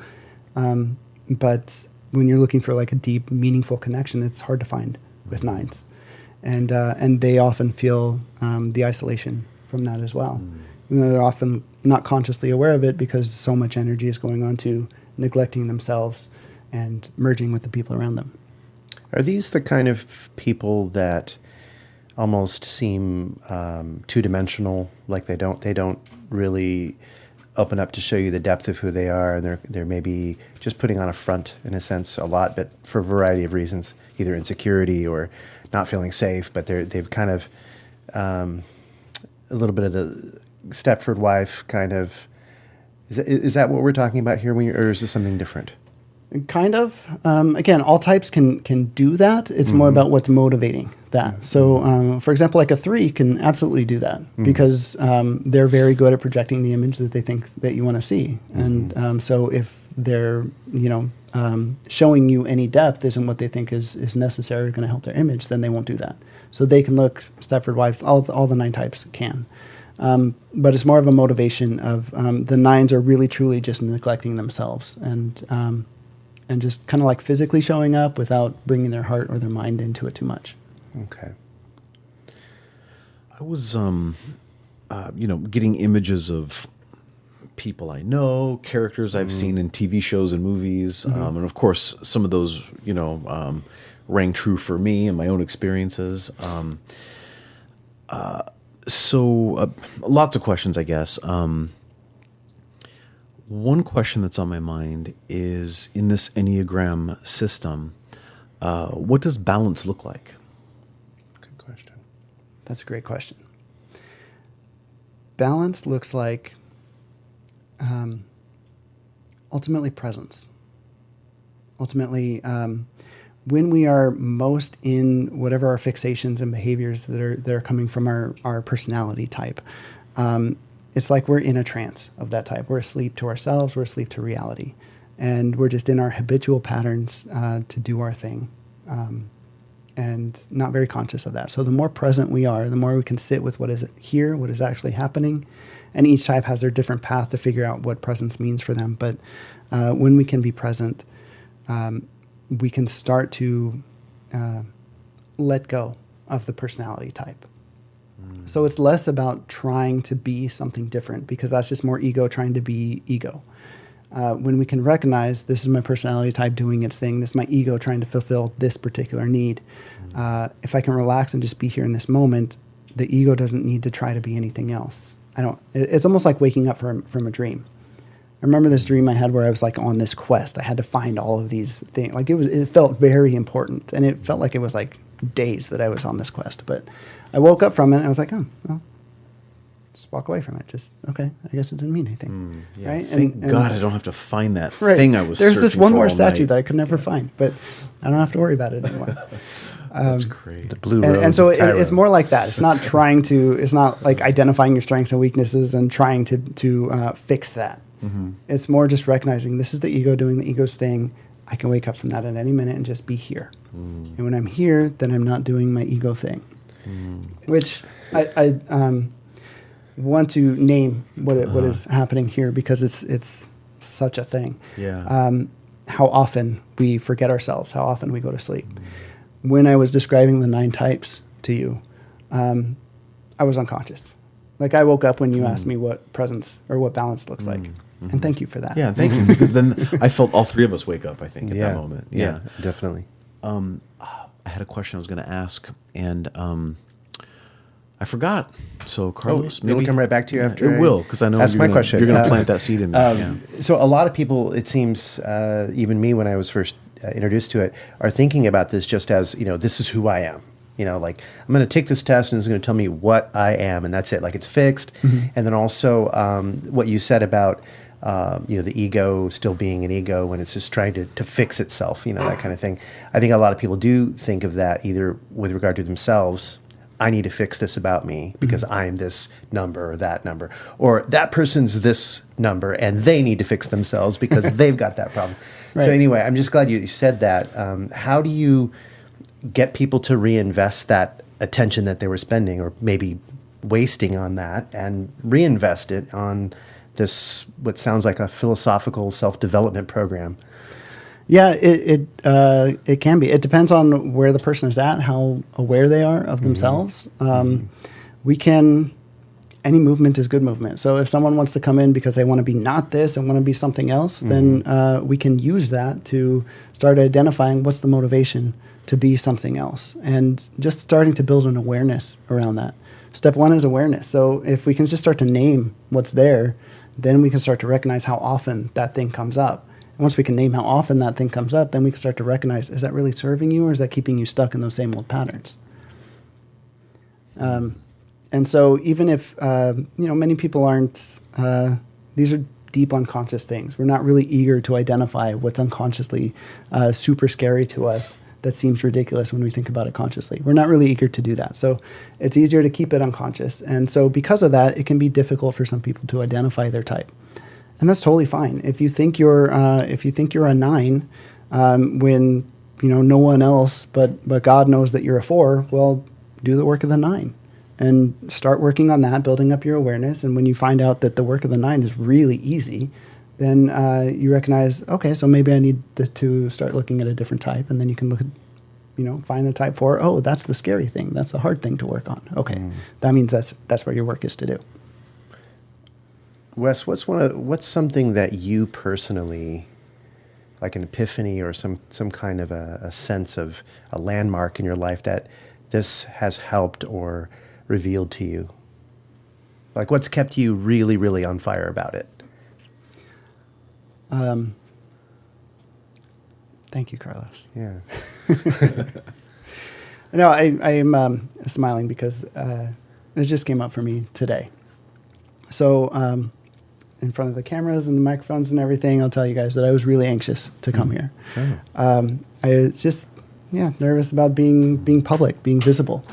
But when you're looking for like a deep, meaningful connection, it's hard to find with nines, and they often feel the isolation from that as well. Even though they're often not consciously aware of it because so much energy is going on to neglecting themselves and merging with the people around them. Are these the kind of people that almost seem two-dimensional? Like they don't really open up to show you the depth of who they are, and they're maybe just putting on a front in a sense a lot, but for a variety of reasons, either insecurity or not feeling safe. But they've kind of a little bit of the Stepford wife kind of. Is that what we're talking about here, or is this something different? Kind of. Again, all types can do that. It's more about what's motivating that. So, for example, like a 3 can absolutely do that because they're very good at projecting the image that they think that you want to see. And so if they're, showing you any depth isn't what they think is necessary or going to help their image, then they won't do that. So they can look, Stepford wives, all the 9 types can. But it's more of a motivation of the 9s are really, truly just neglecting themselves and just kind of like physically showing up without bringing their heart or their mind into it too much. Okay. I was, getting images of people I know, characters I've seen in TV shows and movies, and of course, some of those, rang true for me and my own experiences. So lots of questions, I guess. One question that's on my mind is, in this Enneagram system, what does balance look like? Good question. That's a great question. Balance looks like ultimately presence. Ultimately, when we are most in whatever our fixations and behaviors that are coming from our personality type, it's like we're in a trance of that type. We're asleep to ourselves. We're asleep to reality. And we're just in our habitual patterns to do our thing and not very conscious of that. So the more present we are, the more we can sit with what is here, what is actually happening. And each type has their different path to figure out what presence means for them. But when we can be present, we can start to let go of the personality type. So it's less about trying to be something different because that's just more ego trying to be ego. When we can recognize this is my personality type doing its thing, this is my ego trying to fulfill this particular need. If I can relax and just be here in this moment, the ego doesn't need to try to be anything else. It's almost like waking up from a dream. I remember this dream I had where I was like on this quest. I had to find all of these things. Like it felt very important, and it felt like it was like days that I was on this quest. But I woke up from it and I was like, oh, well, just walk away from it. Just, okay, I guess it didn't mean anything. Yeah, right? Thank God I don't have to find that right. thing I was There's this searching one for more all statue night. that I could never find, but I don't have to worry about it anymore. That's great. The blue rose And so of Cairo. it's more like that. It's not it's not like identifying your strengths and weaknesses and trying to fix that. It's more just recognizing this is the ego doing the ego's thing. I can wake up from that at any minute and just be here. And when I'm here, then I'm not doing my ego thing. Which I want to name what is happening here because it's such a thing. Yeah. How often we forget ourselves, how often we go to sleep. When I was describing the 9 types to you, I was unconscious. Like I woke up when you asked me what presence or what balance looks like. And thank you for that. Yeah, thank you. Because then I felt all 3 of us wake up, I think, at that moment. Yeah, definitely. I had a question I was going to ask, and I forgot. So, Carlos, it'll come right back to you after. It will, because I know That's my you're question. going to plant that seed in me. So a lot of people, it seems, even me when I was first introduced to it, are thinking about this just as, this is who I am. Like I'm going to take this test and it's going to tell me what I am, and that's it. Like it's fixed. And then also what you said about, the ego still being an ego when it's just trying to fix itself, that kind of thing. I think a lot of people do think of that either with regard to themselves. I need to fix this about me because I'm this number or that number, or that person's this number and they need to fix themselves because they've got that problem. So anyway, I'm just glad you said that. How do you get people to reinvest that attention that they were spending or maybe wasting on that and reinvest it on this, what sounds like a philosophical self-development program? Yeah, it can be. It depends on where the person is at, how aware they are of themselves. Any movement is good movement. So if someone wants to come in because they want to be not this and want to be something else, then we can use that to start identifying what's the motivation to be something else and just starting to build an awareness around that. Step one is awareness. So if we can just start to name what's there, then we can start to recognize how often that thing comes up. And once we can name how often that thing comes up, then we can start to recognize, is that really serving you or is that keeping you stuck in those same old patterns? And so even if, many people aren't, these are deep unconscious things. We're not really eager to identify what's unconsciously super scary to us that seems ridiculous when we think about it consciously. We're not really eager to do that. So it's easier to keep it unconscious. And so because of that, it can be difficult for some people to identify their type. And that's totally fine. If you think you're a 9, when no one else but God knows that you're a 4, well, do the work of the 9 and start working on that, building up your awareness. And when you find out that the work of the 9 is really easy, then you recognize, okay, so maybe I need to start looking at a different type. And then you can look at, find the type 4. Oh, that's the scary thing. That's the hard thing to work on. Okay, that means that's where your work is to do. Wes, what's something that you personally, like an epiphany or some kind of a sense of a landmark in your life that this has helped or revealed to you? Like what's kept you really, really on fire about it? Thank you, Carlos. Yeah. No, I'm smiling because it just came up for me today. So in front of the cameras and the microphones and everything, I'll tell you guys that I was really anxious to come here. I was just nervous about being public, being visible.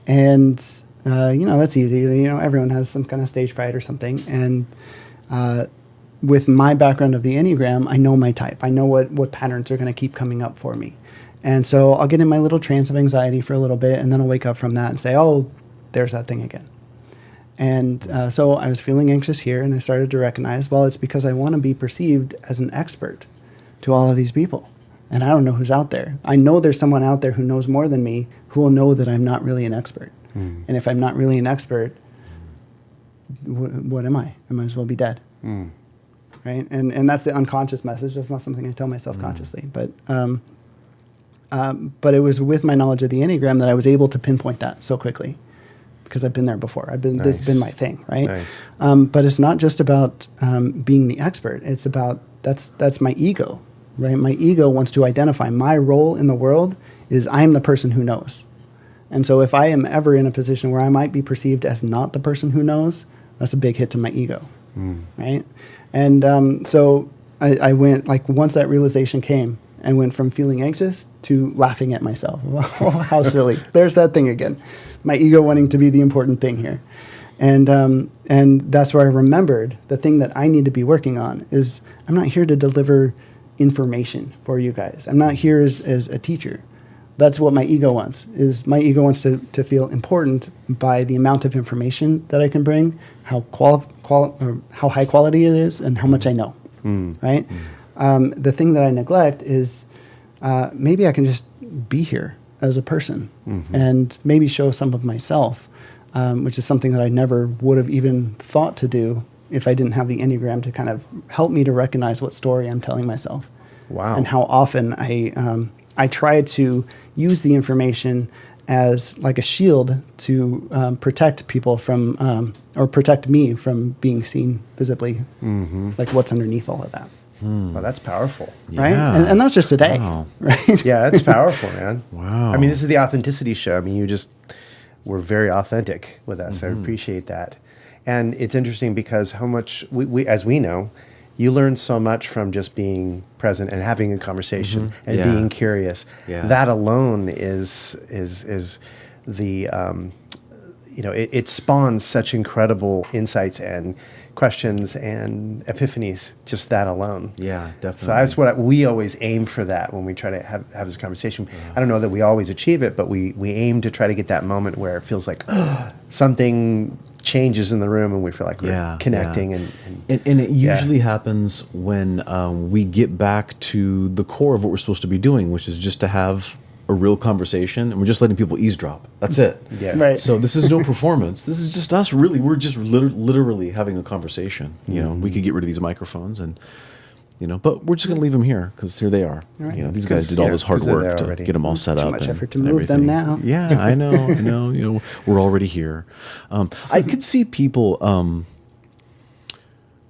And, that's easy. Everyone has some kind of stage fright or something. And with my background of the Enneagram, I know my type. I know what patterns are going to keep coming up for me. And so I'll get in my little trance of anxiety for a little bit, and then I'll wake up from that and say, oh, there's that thing again. And so I was feeling anxious here, and I started to recognize, well, it's because I want to be perceived as an expert to all of these people. And I don't know who's out there. I know there's someone out there who knows more than me who will know that I'm not really an expert. And if I'm not really an expert, what am I? I might as well be dead. Right? And that's the unconscious message. That's not something I tell myself consciously. But it was with my knowledge of the Enneagram that I was able to pinpoint that so quickly because I've been there before. This has been my thing, right? Nice. But it's not just about being the expert. It's about, that's my ego, right? My ego wants to identify my role in the world is I'm the person who knows. And so if I am ever in a position where I might be perceived as not the person who knows, that's a big hit to my ego, right? And so I went, like, once that realization came, I went from feeling anxious to laughing at myself. Oh, how silly. There's that thing again. My ego wanting to be the important thing here. And that's where I remembered the thing that I need to be working on is I'm not here to deliver information for you guys. I'm not here as a teacher. That's what my ego wants, is my ego wants to feel important by the amount of information that I can bring, how high quality it is, and how much I know, right? The thing that I neglect is maybe I can just be here as a person and maybe show some of myself, which is something that I never would have even thought to do if I didn't have the Enneagram to kind of help me to recognize what story I'm telling myself. Wow. And how often I try to use the information as like a shield to protect people from, or protect me from being seen visibly, like what's underneath all of that. Well, that's powerful. Right? Yeah. And that's just today, Wow. right? Yeah, that's powerful, man. Wow. I mean, this is the authenticity show. I mean, you just were very authentic with us. I appreciate that. And it's interesting because how much we as we know, you learn so much from just being present and having a conversation and Yeah. being curious. Yeah. That alone is the it spawns such incredible insights and questions and epiphanies, just that alone. Yeah, definitely. So that's what we always aim for, that when we try to have this conversation. I don't know that we always achieve it, but we aim to try to get that moment where it feels like something changes in the room and we feel like we're connecting. And it usually happens when we get back to the core of what we're supposed to be doing, which is just to have a real conversation, and we're just letting people eavesdrop. That's it. Yeah. Right. So this is no performance. This is just us. Really, we're just literally having a conversation. We could get rid of these microphones, and but we're just gonna leave them here because here they are. Right. These guys did all this hard work to get them all set up. Too much effort to and move them everything. now. Yeah, I know. We're already here. I could see people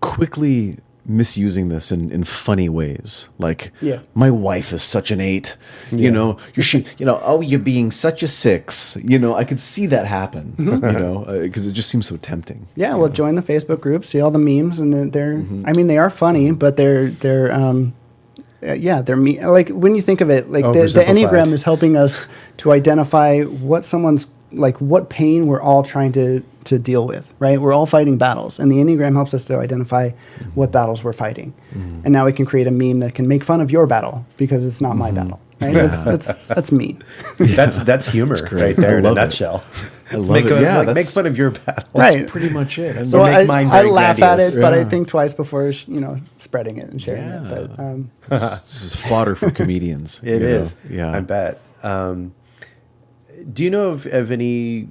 quickly misusing this in funny ways. Like, my wife is such an 8. You're being such a 6. I could see that happen. Because it just seems so tempting. Yeah, well, join the Facebook group, see all the memes, and they're. I mean, they are funny, but they're. They're like when you think of it, like the Enneagram is helping us to identify what someone's like, what pain we're all trying to deal with, right? We're all fighting battles, and the Enneagram helps us to identify what battles we're fighting. And now we can create a meme that can make fun of your battle because it's not my battle, right? That's me. That's humor right there in a nutshell. Make fun of your battle. Right. That's pretty much it. So I laugh at it, but I think twice before spreading it and sharing it. But this is fodder for comedians. It is. Yeah, I bet. Do you know of any,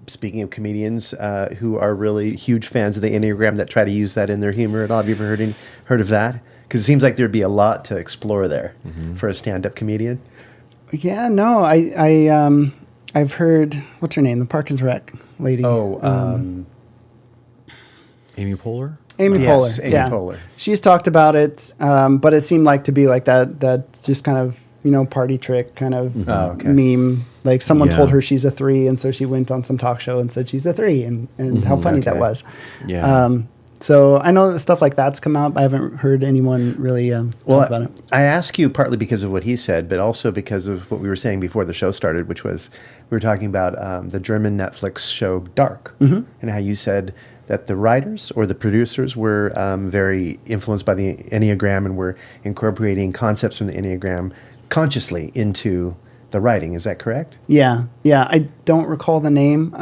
speaking of comedians, who are really huge fans of the Enneagram that try to use that in their humor at all? Have you ever heard of that? Because it seems like there'd be a lot to explore there for a stand-up comedian. Yeah, no, I've heard, what's her name? The Park and Rec lady. Amy Poehler? Amy Poehler. Amy Poehler. She's talked about it, but it seemed like to be like that just kind of, party trick kind of meme. Like someone told her she's a 3, and so she went on some talk show and said she's a 3, and how funny that was. Yeah. So I know that stuff like that's come out. I haven't heard anyone really talk about it. I ask you partly because of what he said, but also because of what we were saying before the show started, which was we were talking about the German Netflix show Dark, and how you said that the writers or the producers were very influenced by the Enneagram and were incorporating concepts from the Enneagram consciously into the writing. Is that correct? Yeah. I don't recall the name.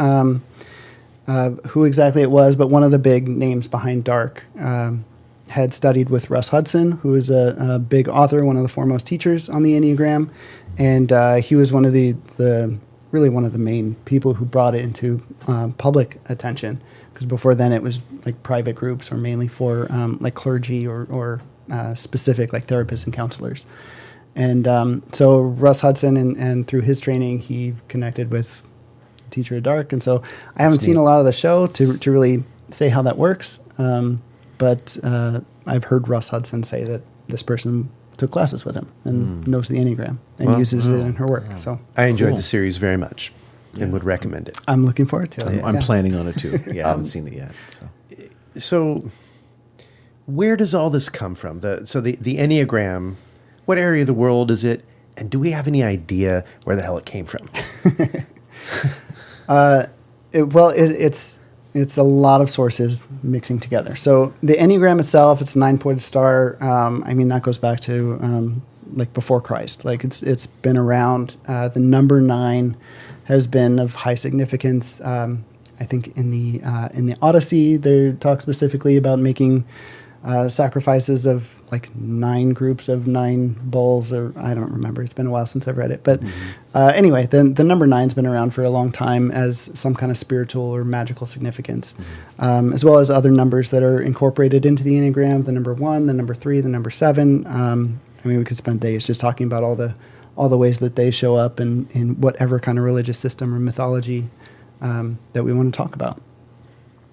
Who exactly it was, but one of the big names behind Dark had studied with Russ Hudson, who is a big author, one of the foremost teachers on the Enneagram, and he was one of the one of the main people who brought it into public attention, because before then it was like private groups or mainly for like clergy or specific like therapists and counselors. And so Russ Hudson, and through his training, he connected with Teacher of Dark, and so I haven't seen a lot of the show to really say how that works, but I've heard Russ Hudson say that this person took classes with him and knows the Enneagram and uses it in her work. So I enjoyed the series very much and would recommend it. I'm looking forward to it. I'm planning on it too. Yeah, I haven't seen it yet. So where does all this come from? The Enneagram, what area of the world is it, and do we have any idea where the hell it came from? It's a lot of sources mixing together. So the Enneagram itself, it's a 9-pointed star. That goes back to like before Christ. Like it's been around. The number 9 has been of high significance. I think in the Odyssey, they talk specifically about making sacrifices of like 9 groups of 9 bulls, or I don't remember. It's been a while since I've read it. But anyway, the number 9's been around for a long time as some kind of spiritual or magical significance, as well as other numbers that are incorporated into the Enneagram, the number 1, the number 3, the number 7. We could spend days just talking about all the ways that they show up in whatever kind of religious system or mythology that we want to talk about.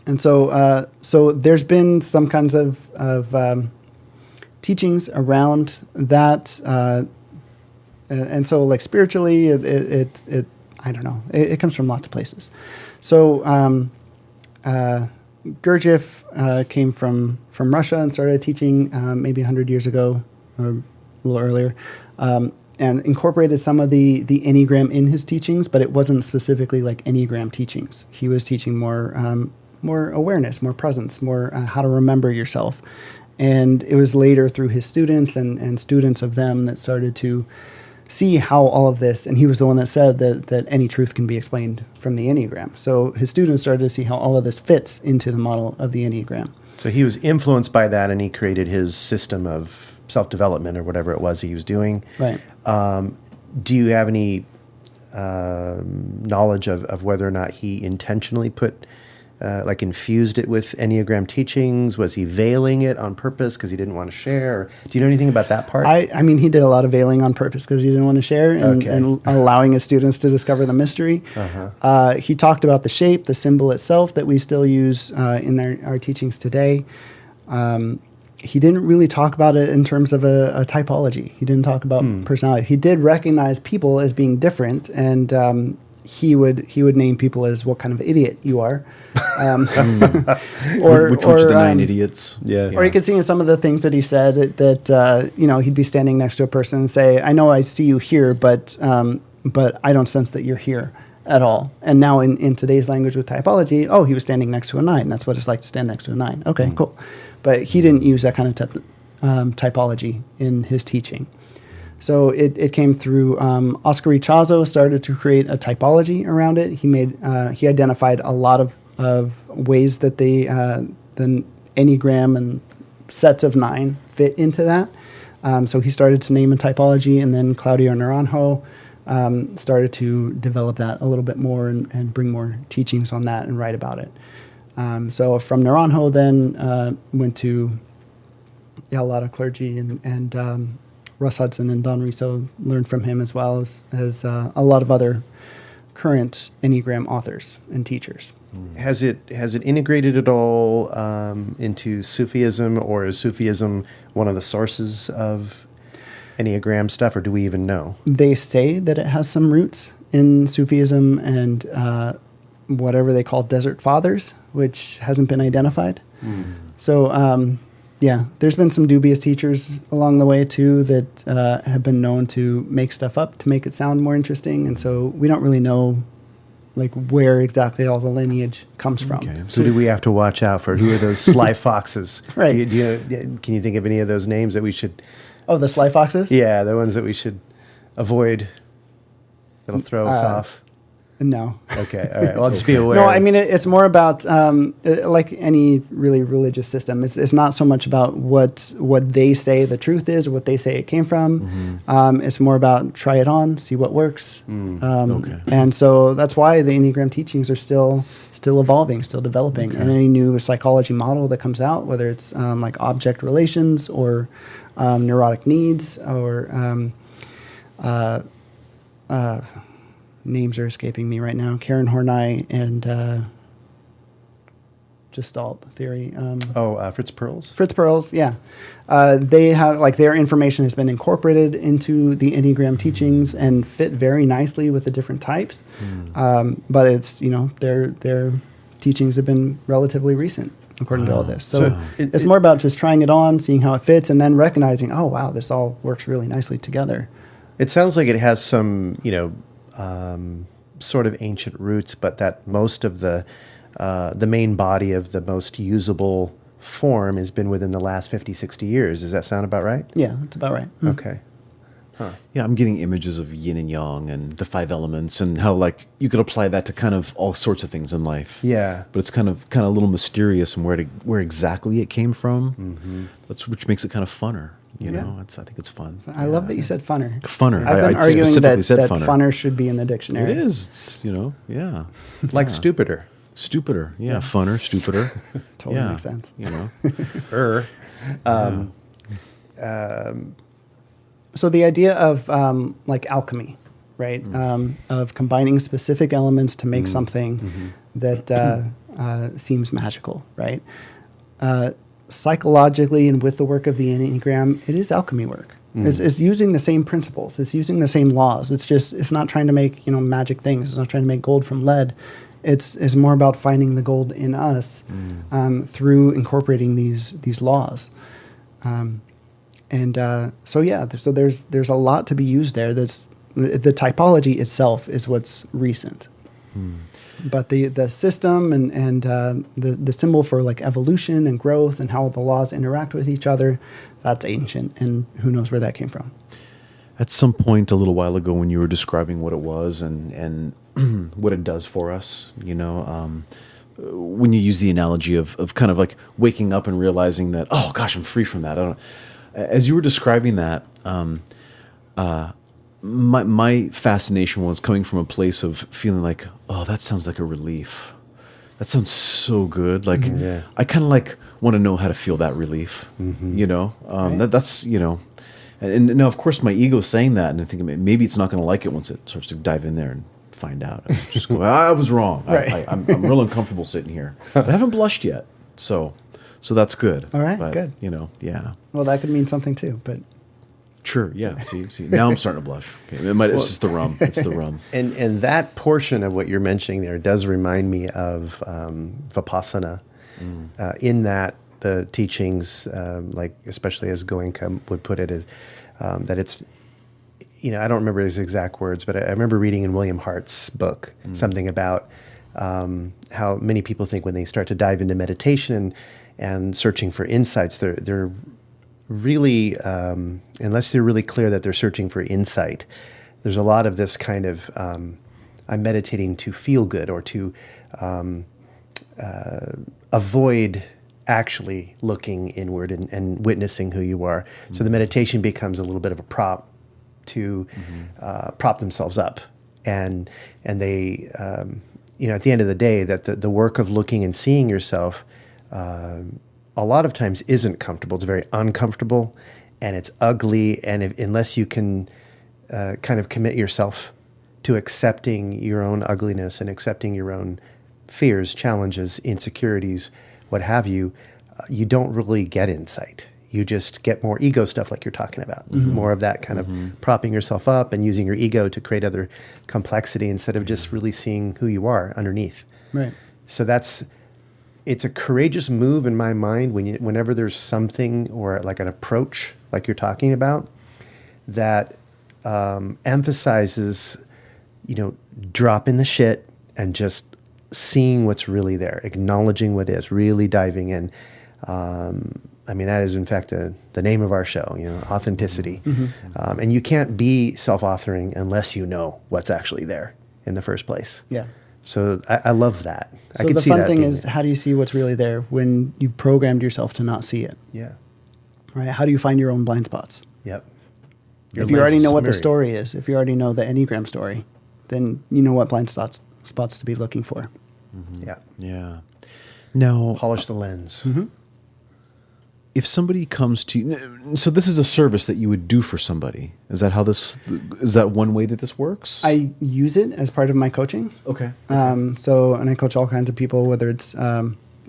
And so there's been some kinds of teachings around that, and so like spiritually, it I don't know. It comes from lots of places. So Gurdjieff came from Russia and started teaching maybe 100 years ago or a little earlier. and incorporated some of the Enneagram in his teachings, but it wasn't specifically like Enneagram teachings. He was teaching more awareness, more presence, more how to remember yourself. And it was later through his students and students of them that started to see how all of this, and he was the one that said that any truth can be explained from the Enneagram. So his students started to see how all of this fits into the model of the Enneagram. So he was influenced by that, and he created his system of self-development or whatever it was he was doing. Right. Do you have any knowledge of whether or not he intentionally infused it with Enneagram teachings? Was he veiling it on purpose because he didn't want to share? Or do you know anything about that part? I mean, he did a lot of veiling on purpose because he didn't want to share and allowing his students to discover the mystery. He talked about the shape, the symbol itself that we still use in our teachings today. He didn't really talk about it in terms of a typology. He didn't talk about personality. He did recognize people as being different, and he would name people as what kind of idiot you are. Which the 9 idiots. Yeah. Or you could see in some of the things that he said that he'd be standing next to a person and say, I know I see you here, but I don't sense that you're here at all. And now in today's language with typology, he was standing next to a 9. That's what it's like to stand next to a 9. Okay, cool. But he didn't use that kind of typology in his teaching. So it came through Oscar Ichazo started to create a typology around it. He identified a lot of ways that the Enneagram and sets of 9 fit into that. So he started to name a typology, and then Claudio Naranjo started to develop that a little bit more and bring more teachings on that and write about it. So from Naranjo then went to a lot of clergy and Russ Hudson and Don Riso learned from him, as well as a lot of other current Enneagram authors and teachers. Has it integrated at all into Sufism, or is Sufism one of the sources of Enneagram stuff, or do we even know? They say that it has some roots in Sufism and whatever they call Desert Fathers, which hasn't been identified. So, there's been some dubious teachers along the way, too, that have been known to make stuff up to make it sound more interesting. And so we don't really know where exactly all the lineage comes from. Okay. So do we have to watch out for who are those sly foxes? Right. Can you think of any of those names that we should... Oh, the sly foxes? Yeah, the ones that we should avoid. That'll throw us off. No. Okay. All right. Well, I'll just be aware. No, I mean, it's more about, like any really religious system, it's not so much about what they say the truth is or what they say it came from. It's more about try it on, see what works. And so that's why the Enneagram teachings are still evolving, still developing. And any new psychology model that comes out, whether it's like object relations or neurotic needs or... names are escaping me right now. Karen Horney and Gestalt theory. Fritz Perls? Fritz Perls, yeah. They have, their information has been incorporated into the Enneagram teachings and fit very nicely with the different types. But it's, their teachings have been relatively recent, according to all this. So it's more about just trying it on, seeing how it fits, and then recognizing, oh, wow, this all works really nicely together. It sounds like it has some, sort of ancient roots, but that most of the main body of the most usable form has been within the last 50, 60 years. Does that sound about right? Yeah, that's about right. Okay. Huh. Yeah, I'm getting images of yin and yang and the 5 elements and how you could apply that to kind of all sorts of things in life. Yeah. But it's kind of a little mysterious and where exactly it came from. Which makes it kind of funner. I think it's fun. I love that you said funner. Funner. I've been arguing specifically said that funner. funner should be in the dictionary. It is. Yeah. Like stupider. Stupider. Yeah. Funner. Stupider. Totally makes sense. So the idea of alchemy, right? Of combining specific elements to make something that seems magical, right? Psychologically and with the work of the Enneagram, it is alchemy work. It's using the same principles. It's using the same laws. It's not trying to make magic things. It's not trying to make gold from lead. It's more about finding the gold in us through incorporating these laws. So there's a lot to be used there. The typology itself is what's recent. But the system and the symbol for like evolution and growth and how the laws interact with each other, that's ancient, and who knows where that came from. At some point a little while ago when you were describing what it was and what it does for us, when you use the analogy of kind of like waking up and realizing that, oh gosh, I'm free from that. As you were describing that, my fascination was coming from a place of feeling like, oh, that sounds like a relief. That sounds so good. Like, I kind of like want to know how to feel that relief, Right. that's, and now of course my ego's saying that, and I think maybe it's not going to like it once it starts to dive in there and find out. And just go, I was wrong. Right. I'm real uncomfortable sitting here, but I haven't blushed yet. So that's good. All right, But, good. Yeah. Well, that could mean something too, but Sure. Yeah. See. Now I'm starting to blush. Okay. It's just the rum. It's the rum. And that portion of what you're mentioning there does remind me of Vipassana, in that the teachings, like especially as Goenka would put it, is that it's, I don't remember his exact words, but I remember reading in William Hart's book something about how many people think when they start to dive into meditation and searching for insights, they're really, unless they're really clear that they're searching for insight, there's a lot of this kind of, I'm meditating to feel good or to avoid actually looking inward and witnessing who you are. So the meditation becomes a little bit of a prop to prop themselves up. And they, at the end of the day, that the work of looking and seeing yourself, a lot of times isn't comfortable. It's very uncomfortable, and it's ugly. And unless you can kind of commit yourself to accepting your own ugliness and accepting your own fears, challenges, insecurities, what have you, you don't really get insight. You just get more ego stuff like you're talking about. More of that kind of propping yourself up and using your ego to create other complexity instead of just really seeing who you are underneath. right. So it's a courageous move in my mind whenever there's something or like an approach like you're talking about that emphasizes, dropping the shit and just seeing what's really there, acknowledging what is, really diving in. That is in fact the name of our show, authenticity. And you can't be self-authoring unless you know what's actually there in the first place. Yeah. So I love that. I So could the see fun that thing being is, there. how do you see what's really there when you've programmed yourself to not see it? Yeah. Right? How do you find your own blind spots? Yep. If you already know what the story is, if you already know the Enneagram story, then you know what blind spots to be looking for. Yeah. Yeah. Now, Polish the lens. if somebody comes to you, so this is a service that you would do for somebody. Is that one way that this works? I use it as part of my coaching. Okay. And I coach all kinds of people, whether it's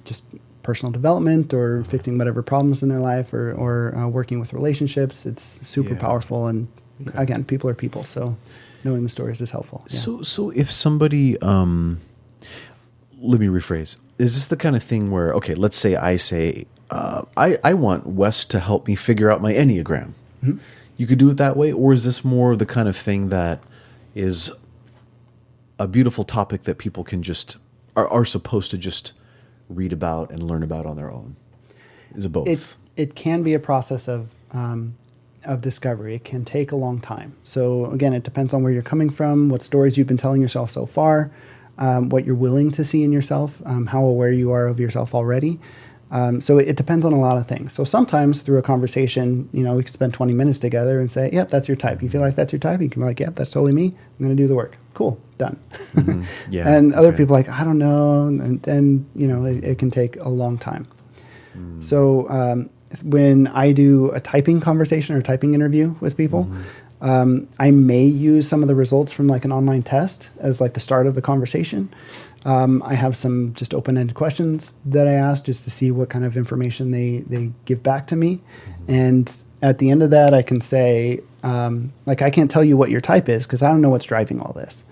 just personal development or fixing whatever problems in their life or working with relationships. It's super Yeah. powerful. And again, people are people. So knowing the stories is helpful. Yeah. So if somebody, let me rephrase. Is this the kind of thing where, okay, let's say I say, I want Wes to help me figure out my Enneagram. Mm-hmm. You could do it that way, or is this more the kind of thing that is a beautiful topic that people can just are supposed to just read about and learn about on their own? Is it both? It can be a process of discovery. It can take a long time. So again, it depends on where you're coming from, what stories you've been telling yourself so far, what you're willing to see in yourself, how aware you are of yourself already. So it depends on a lot of things. So sometimes through a conversation, we can spend 20 minutes together and say, yep, that's your type. You feel like that's your type? You can be like, yep, that's totally me. I'm going to do the work. Cool, done. Mm-hmm. Yeah. And other people are like, I don't know. And then, it can take a long time. So when I do a typing conversation or typing interview with people, I may use some of the results from like an online test as like the start of the conversation. I have some just open-ended questions that I ask just to see what kind of information they give back to me. And at the end of that, I can say, I can't tell you what your type is because I don't know what's driving all this.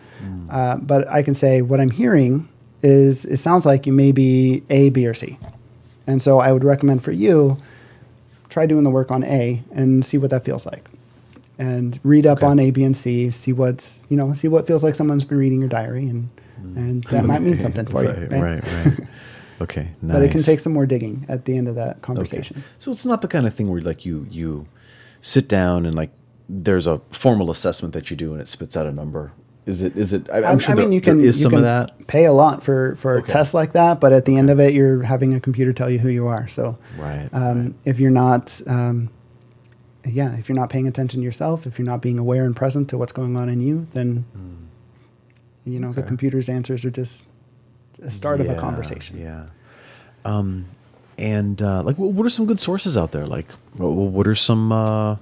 But I can say what I'm hearing is it sounds like you may be A, B, or C. And so I would recommend for you, try doing the work on A and see what that feels like. And read up on A, B, and C, see what feels like someone's been reading your diary, and that might mean something for you. Right. Okay, nice. But it can take some more digging at the end of that conversation. Okay. So it's not the kind of thing where like you sit down and like there's a formal assessment that you do and it spits out a number. Is it? I'm sure there is some of that. Pay a lot for a test like that, but at the end of it, you're having a computer tell you who you are. So right. If you're not, if you're not paying attention to yourself, if you're not being aware and present to what's going on in you, then the computer's answers are just a start of a conversation. Yeah. Like, what are some good sources out there? Like, what are some? Are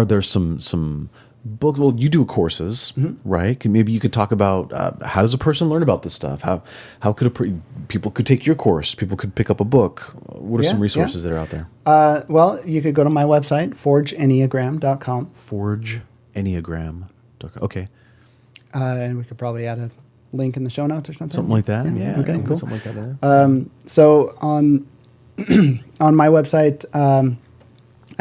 there some books? Well, you do courses, right? Maybe you could talk about how does a person learn about this stuff? How could people could take your course? People could pick up a book. What are some resources that are out there? Well, you could go to my website, forgeenneagram.com. Forgeenneagram.com. Okay. And we could probably add a link in the show notes or something. Something like that. Yeah. Okay. Cool. Something like that. There. So on my website, I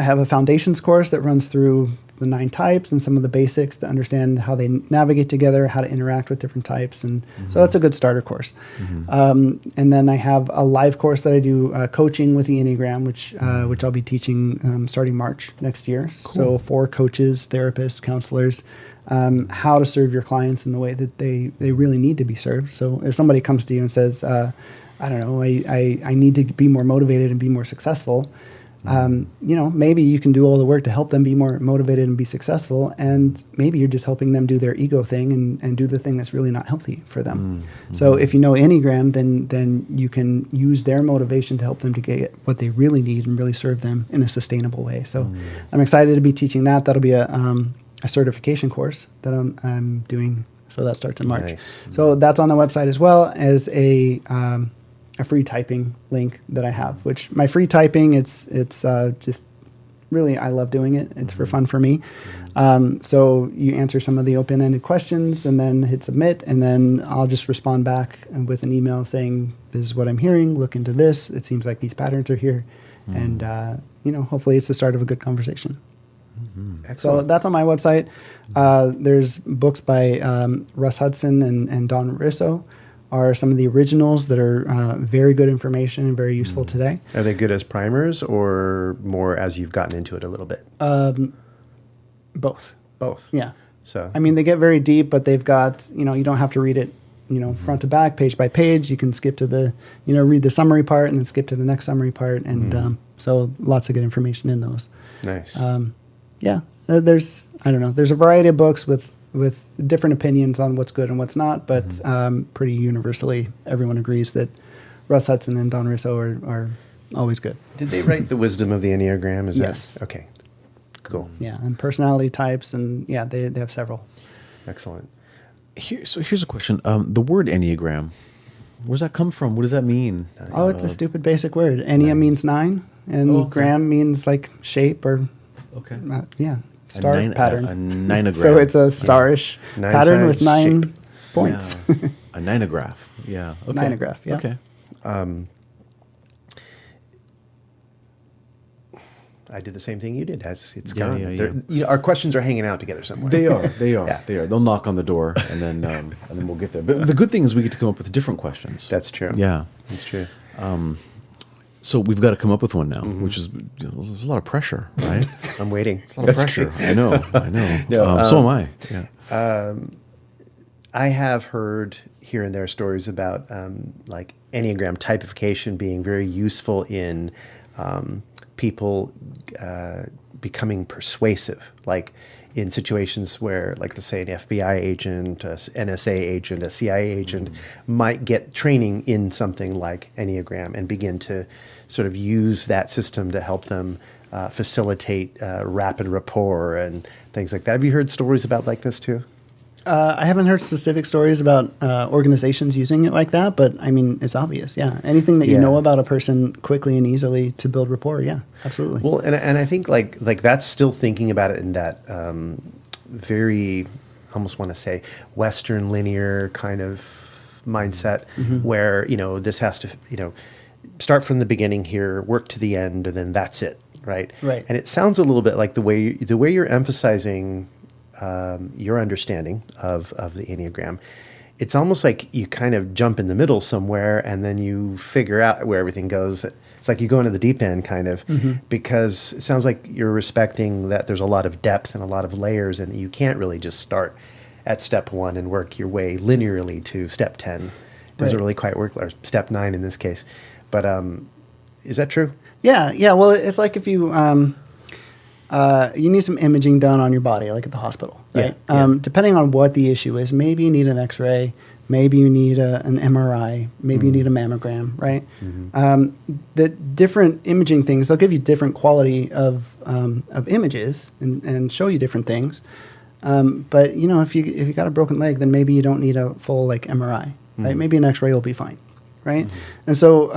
have a foundations course that runs through the 9 types and some of the basics to understand how they navigate together, how to interact with different types. And so that's a good starter course. And then I have a live course that I do coaching with the Enneagram, which I'll be teaching starting March next year. Cool. So for coaches, therapists, counselors, how to serve your clients in the way that they really need to be served. So if somebody comes to you and says, I don't know, I need to be more motivated and be more successful, maybe you can do all the work to help them be more motivated and be successful, and maybe you're just helping them do their ego thing and do the thing that's really not healthy for them. So if you know Enneagram, then you can use their motivation to help them to get what they really need and really serve them in a sustainable way. So I'm excited to be teaching that. That'll be a certification course that I'm doing. So that starts in March. Nice. So that's on the website as well as a free typing link that I have, which my free typing, it's just really, I love doing it. It's for fun for me. So you answer some of the open-ended questions and then hit submit, and then I'll just respond back with an email saying, this is what I'm hearing, look into this. It seems like these patterns are here. And, hopefully it's the start of a good conversation. So that's on my website. There's books by Russ Hudson and Don Risso are some of the originals that are very good information and very useful today. Are they good as primers or more as you've gotten into it a little bit? Both. Both. Yeah. So I mean, they get very deep, but they've got, you don't have to read it, front to back, page by page. You can skip to the, read the summary part and then skip to the next summary part. And so lots of good information in those. Nice. There's a variety of books with different opinions on what's good and what's not, but pretty universally everyone agrees that Russ Hudson and Don Risso are always good. Did they write The Wisdom of the Enneagram? Yes. That okay? Cool. Yeah, and personality types, and they have several. Excellent. Here's a question. The word Enneagram, where does that come from? What does that mean? Oh, it's a stupid basic word. Ennea means 9, and gram means like shape or star pattern. A ninogram. So it's a starish pattern with 9 shape. points. Yeah. A ninograph. Yeah. Okay. Ninograph. Yeah. Okay. I did the same thing you did. It's gone. Yeah. Our questions are hanging out together somewhere. They are. Yeah. They are. They'll knock on the door, and then we'll get there. But the good thing is we get to come up with different questions. That's true. Yeah, that's true. So we've got to come up with one now, which is there's a lot of pressure, right? I'm waiting. A lot of pressure. I know. No, so am I. Yeah. I have heard here and there stories about like Enneagram typification being very useful in people becoming persuasive, like in situations where, like, let's say an FBI agent, an NSA agent, a CIA agent might get training in something like Enneagram and begin to sort of use that system to help them facilitate rapid rapport and things like that. Have you heard stories about like this too? I haven't heard specific stories about organizations using it like that, but I mean, it's obvious. Yeah. Anything that you know about a person quickly and easily to build rapport. Yeah, absolutely. Well, and I think like that's still thinking about it in that very, I almost want to say Western linear kind of mindset where, this has to, start from the beginning here, work to the end, and then that's it. right? Right. And it sounds a little bit like the way you're emphasizing your understanding of the Enneagram. It's almost like you kind of jump in the middle somewhere, and then you figure out where everything goes. It's like you go into the deep end, kind of, because it sounds like you're respecting that there's a lot of depth and a lot of layers, and you can't really just start at step 1 and work your way linearly to step 10. Doesn't Right. really quite work, or step 9 in this case. But is that true? Yeah. Well, it's like if you you need some imaging done on your body, like at the hospital, right? Yeah. Depending on what the issue is, maybe you need an X-ray, maybe you need an MRI, maybe you need a mammogram, right? The different imaging things, they'll give you different quality of images and show you different things. But if you got a broken leg, then maybe you don't need a full like MRI, right? Maybe an X-ray will be fine, right? And so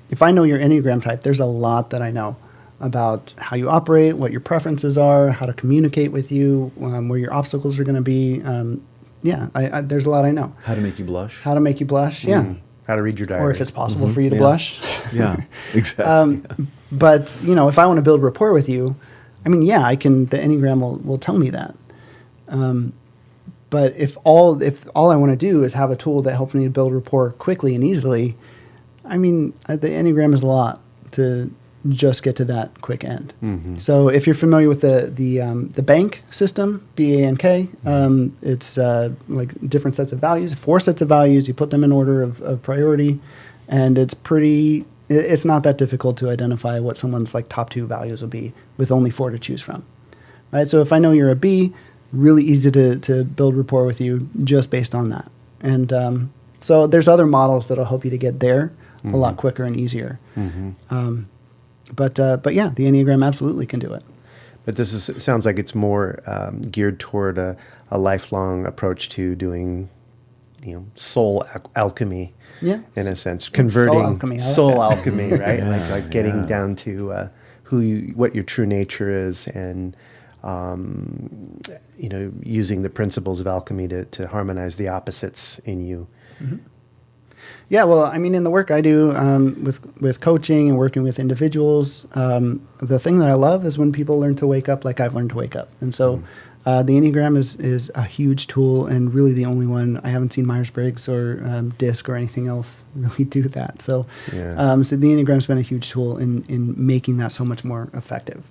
if I know your Enneagram type, there's a lot that I know about how you operate, what your preferences are, how to communicate with you, where your obstacles are going to be. There's a lot I know. How to make you blush. How to make you blush, yeah. How to read your diary. Or if it's possible for you to blush. Yeah, exactly. But, if I want to build rapport with you, the Enneagram will tell me that. But if all I want to do is have a tool that helps me to build rapport quickly and easily, the Enneagram is a lot to just get to that quick end. So if you're familiar with the bank system, BANK, it's like different sets of values, 4 sets of values. You put them in order of priority, and it's not that difficult to identify what someone's like top 2 values will be with only 4 to choose from. Right. So if I know you're a B, really easy to build rapport with you just based on that. And so there's other models that'll help you to get there a lot quicker and easier. But yeah, the Enneagram absolutely can do it. But it sounds like it's more geared toward a lifelong approach to doing, soul alchemy. Yeah. In a sense, converting Soul alchemy, I like soul that. alchemy, right? like getting down to what your true nature is, and using the principles of alchemy to harmonize the opposites in you. Yeah, well, in the work I do with coaching and working with individuals, the thing that I love is when people learn to wake up like I've learned to wake up. And so the Enneagram is a huge tool, and really the only one. I haven't seen Myers-Briggs or DISC or anything else really do that. So, so the Enneagram's been a huge tool in making that so much more effective.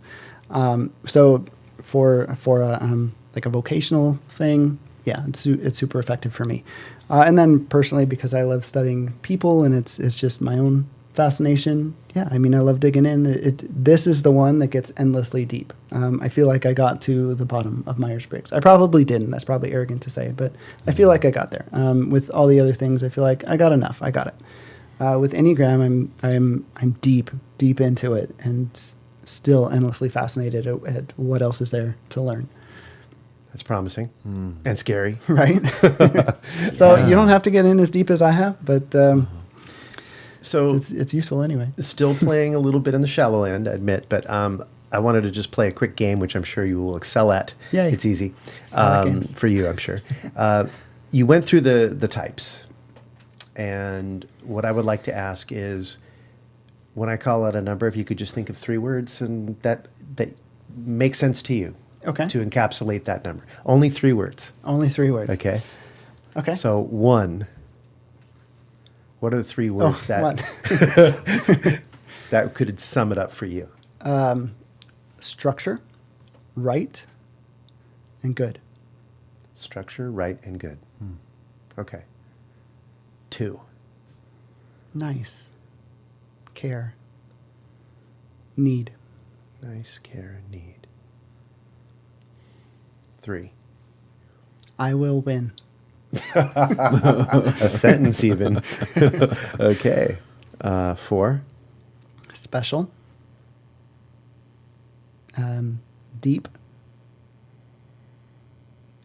So for a vocational thing, yeah, it's super effective for me. And then personally, because I love studying people and it's just my own fascination. Yeah, I love digging in. This is the one that gets endlessly deep. I feel like I got to the bottom of Myers-Briggs. I probably didn't. That's probably arrogant to say, but I feel like I got there. With all the other things, I feel like I got enough. I got it. With Enneagram, I'm deep into it, and still endlessly fascinated at what else is there to learn. That's promising and scary. Right? So you don't have to get in as deep as I have, but so it's useful anyway. Still playing a little bit in the shallow end, I admit, but I wanted to just play a quick game, which I'm sure you will excel at. Yay. It's easy I like games. for you, I'm sure. You went through the types, and what I would like to ask is, when I call out a number, if you could just think of 3 words and that makes sense to you. Okay. To encapsulate that number. Only 3 words. Only 3 words. Okay. Okay. So 1. What are the 3 words one. that could sum it up for you? Structure, right, and good. Structure, right, and good. Okay. 2. Nice. Care. Need. Nice, care, and need. 3. I will win. A sentence even. Okay. 4. Special. Deep.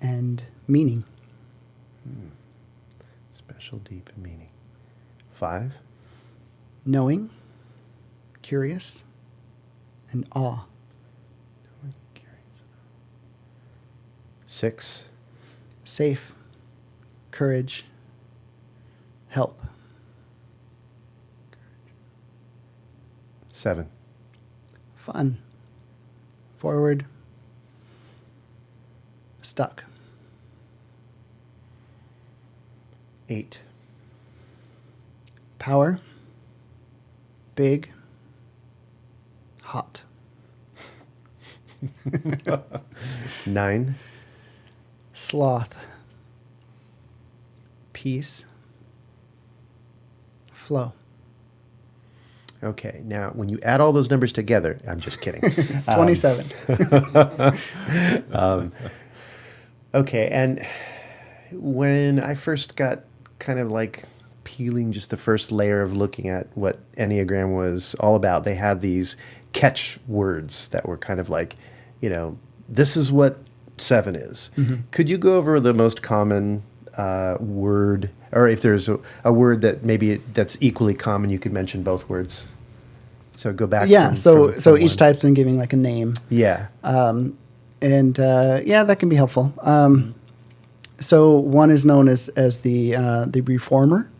And meaning. Special, deep, and meaning. 5. Knowing. Curious. And awe. 6. Safe. Courage. Help. 7. Fun. Forward. Stuck. 8. Power. Big. Hot. 9. Sloth. Peace. Flow. Okay, now when you add all those numbers together, I'm just kidding. 27. Okay, and when I first got kind of like peeling just the first layer of looking at what Enneagram was all about, they had these catch words that were kind of like, this is what 7 is. Mm-hmm. Could you go over the most common word, or if there's a word that maybe that's equally common, you could mention both words. So go back. Yeah. So from each one. type's been giving like a name. Yeah. That can be helpful. So one is known as the reformer.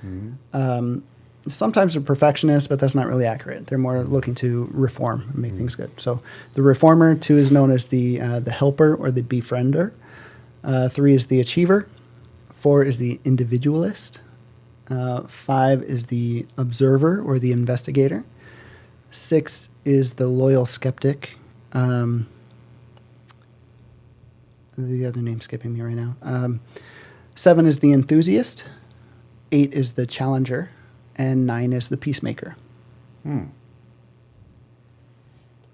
Mm-hmm. Sometimes a perfectionist, but that's not really accurate. They're more looking to reform and make things good. So the reformer. 2 is known as the helper or the befriender. 3 is the achiever. 4 is the individualist. 5 is the observer or the investigator. 6 is the loyal skeptic. The other name's skipping me right now. 7 is the enthusiast. 8 is the challenger. And 9 is the peacemaker.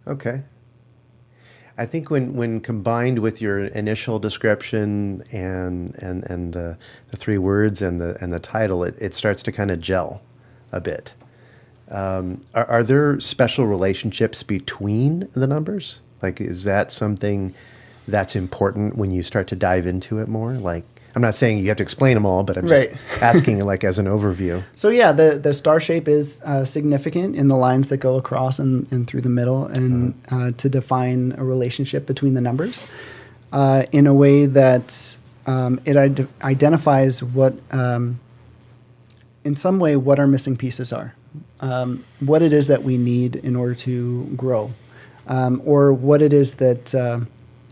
Okay. I think when combined with your initial description and the 3 words and the title, it starts to kind of gel a bit. Are there special relationships between the numbers? Like, is that something that's important when you start to dive into it more? Like, I'm not saying you have to explain them all, but I'm just asking like as an overview. So yeah, the star shape is significant in the lines that go across and through the middle, and to define a relationship between the numbers in a way that it identifies what, in some way, what our missing pieces are, what it is that we need in order to grow, or what it is that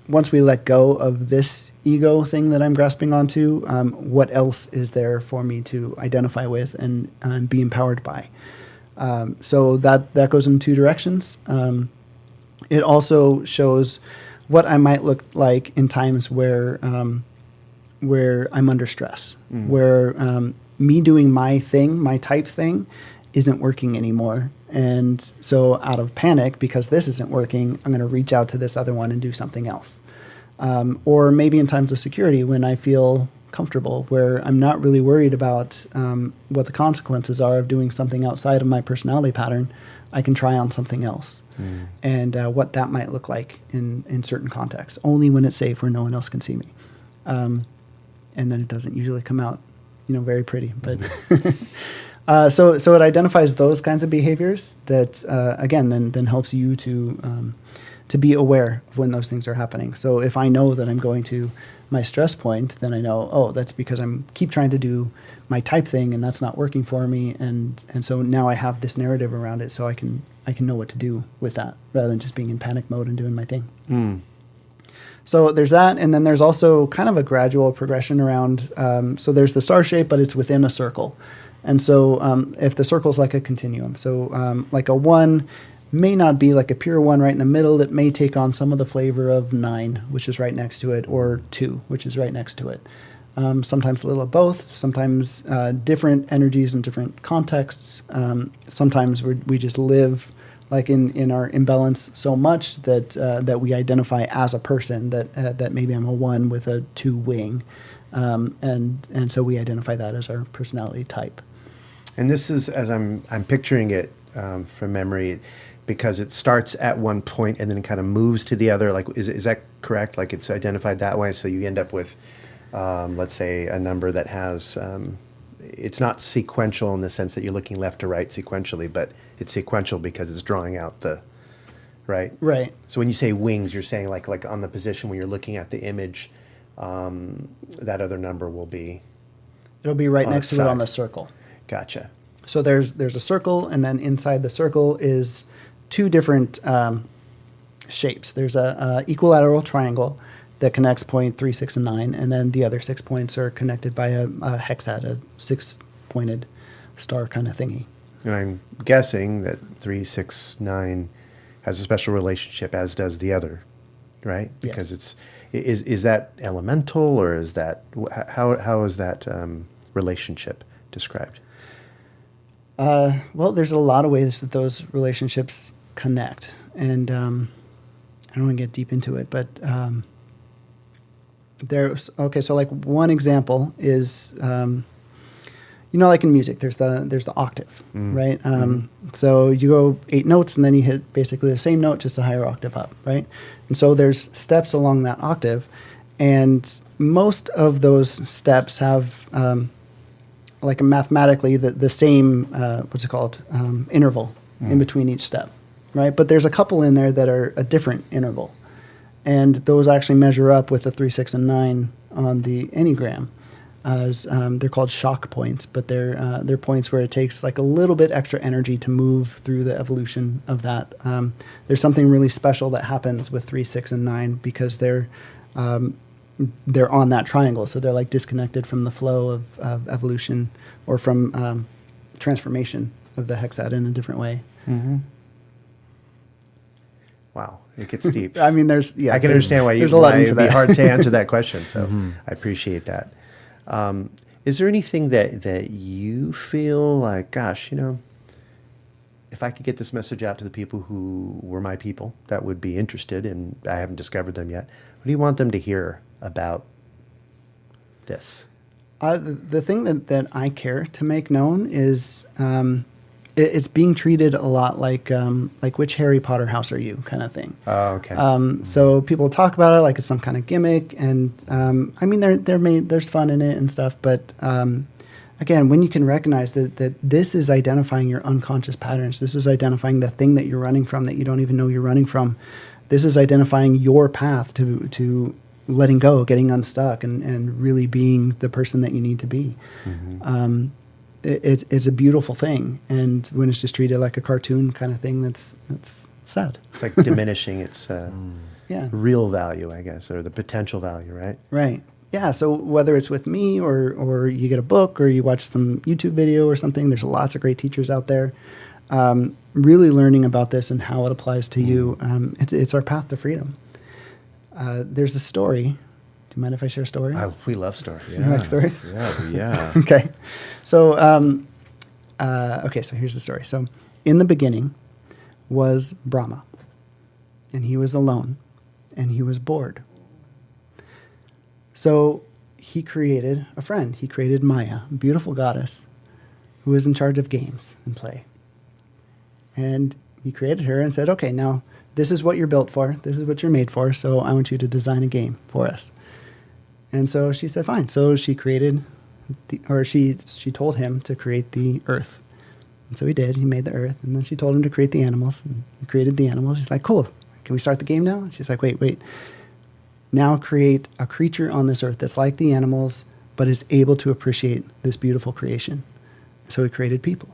once we let go of this ego thing that I'm grasping onto, what else is there for me to identify with and be empowered by? So that goes in 2 directions. It also shows what I might look like in times where I'm under stress, where me doing my thing, my type thing, isn't working anymore. And so out of panic, because this isn't working, I'm going to reach out to this other one and do something else. Or maybe in times of security when I feel comfortable, where I'm not really worried about what the consequences are of doing something outside of my personality pattern, I can try on something else. And what that might look like in certain contexts, only when it's safe where no one else can see me. And then it doesn't usually come out, very pretty. But so it identifies those kinds of behaviors that, again, then helps you to be aware of when those things are happening. So if I know that I'm going to my stress point, then I know, oh, that's because I'm keep trying to do my type thing and that's not working for me. And so now I have this narrative around it, so I can know what to do with that rather than just being in panic mode and doing my thing. So there's that. And then there's also kind of a gradual progression around. So there's the star shape, but it's within a circle. And so if the circle is like a continuum, so like a 1 may not be like a pure 1 right in the middle. It may take on some of the flavor of 9, which is right next to it, or 2, which is right next to it. Sometimes a little of both, sometimes different energies in different contexts. Sometimes we just live like in our imbalance so much that we identify as a person that maybe I'm a 1 with a 2 wing. And so we identify that as our personality type. And this is, as I'm picturing it from memory, because it starts at one point and then kind of moves to the other. Like, is that correct? Like, it's identified that way, so you end up with, let's say, a number that has, it's not sequential in the sense that you're looking left to right sequentially, but it's sequential because it's drawing out the, right? Right. So when you say wings, you're saying like on the position when you're looking at the image, that other number will be. It'll be right on next its to it side. on the circle. Gotcha. So there's a circle, and then inside the circle is two different shapes. There's a equilateral triangle that connects point 3, 6, and 9, and then the other 6 points are connected by a hexad, a 6-pointed star kind of thingy. And I'm guessing that 3, 6, 9 has a special relationship, as does the other, right? Because Yes. is that elemental, or is that how is that relationship described? Well, there's a lot of ways that those relationships connect, and I don't want to get deep into it, but so like one example is, like in music, there's the octave, right? So you go 8 notes, and then you hit basically the same note, just a higher octave up, right? And so there's steps along that octave, and most of those steps have like mathematically the same interval in between each step, right? But there's a couple in there that are a different interval, and those actually measure up with the 3, 6, and 9 on the Enneagram. As they're called shock points, but they're points where it takes like a little bit extra energy to move through the evolution of that. There's something really special that happens with 3, 6, and 9 because they're on that triangle, so they're like disconnected from the flow of evolution or from transformation of the hexad in a different way. Mm-hmm. Wow, it gets deep. I mean, I can understand why there's a lot into it'd be that. hard to answer that question. So I appreciate that. Is there anything that you feel like, gosh, if I could get this message out to the people who were my people that would be interested, and I haven't discovered them yet, what do you want them to hear about this? The thing that I care to make known is it's being treated a lot like which Harry Potter house are you kind of thing. Oh, okay. So people talk about it like it's some kind of gimmick, and I mean there's fun in it and stuff, but again, when you can recognize that this is identifying your unconscious patterns, this is identifying the thing that you're running from that you don't even know you're running from, this is identifying your path to letting go, getting unstuck, and really being the person that you need to be. Mm-hmm. It's a beautiful thing, and when it's just treated like a cartoon kind of thing, that's sad. It's like diminishing its Yeah. real value, I guess, or the potential value, right? Right. Yeah. So whether it's with me or you get a book or you watch some YouTube video or something, there's lots of great teachers out there really learning about this and how it applies to you. It's our path to freedom. There's a story. Do you mind if I share a story? We love stories. You like stories? Yeah. Okay. So, so here's the story. So in the beginning was Brahma, and he was alone, and he was bored. So he created a friend. He created Maya, a beautiful goddess, who was in charge of games and play. And he created her and said, okay, now this is what you're built for. This is what you're made for. So I want you to design a game for us. And so she said, fine. So she created, she told him to create the earth. And so he did. He made the earth. And then she told him to create the animals. And he created the animals. He's like, cool. Can we start the game now? And she's like, wait. Now create a creature on this earth that's like the animals, but is able to appreciate this beautiful creation. So he created people.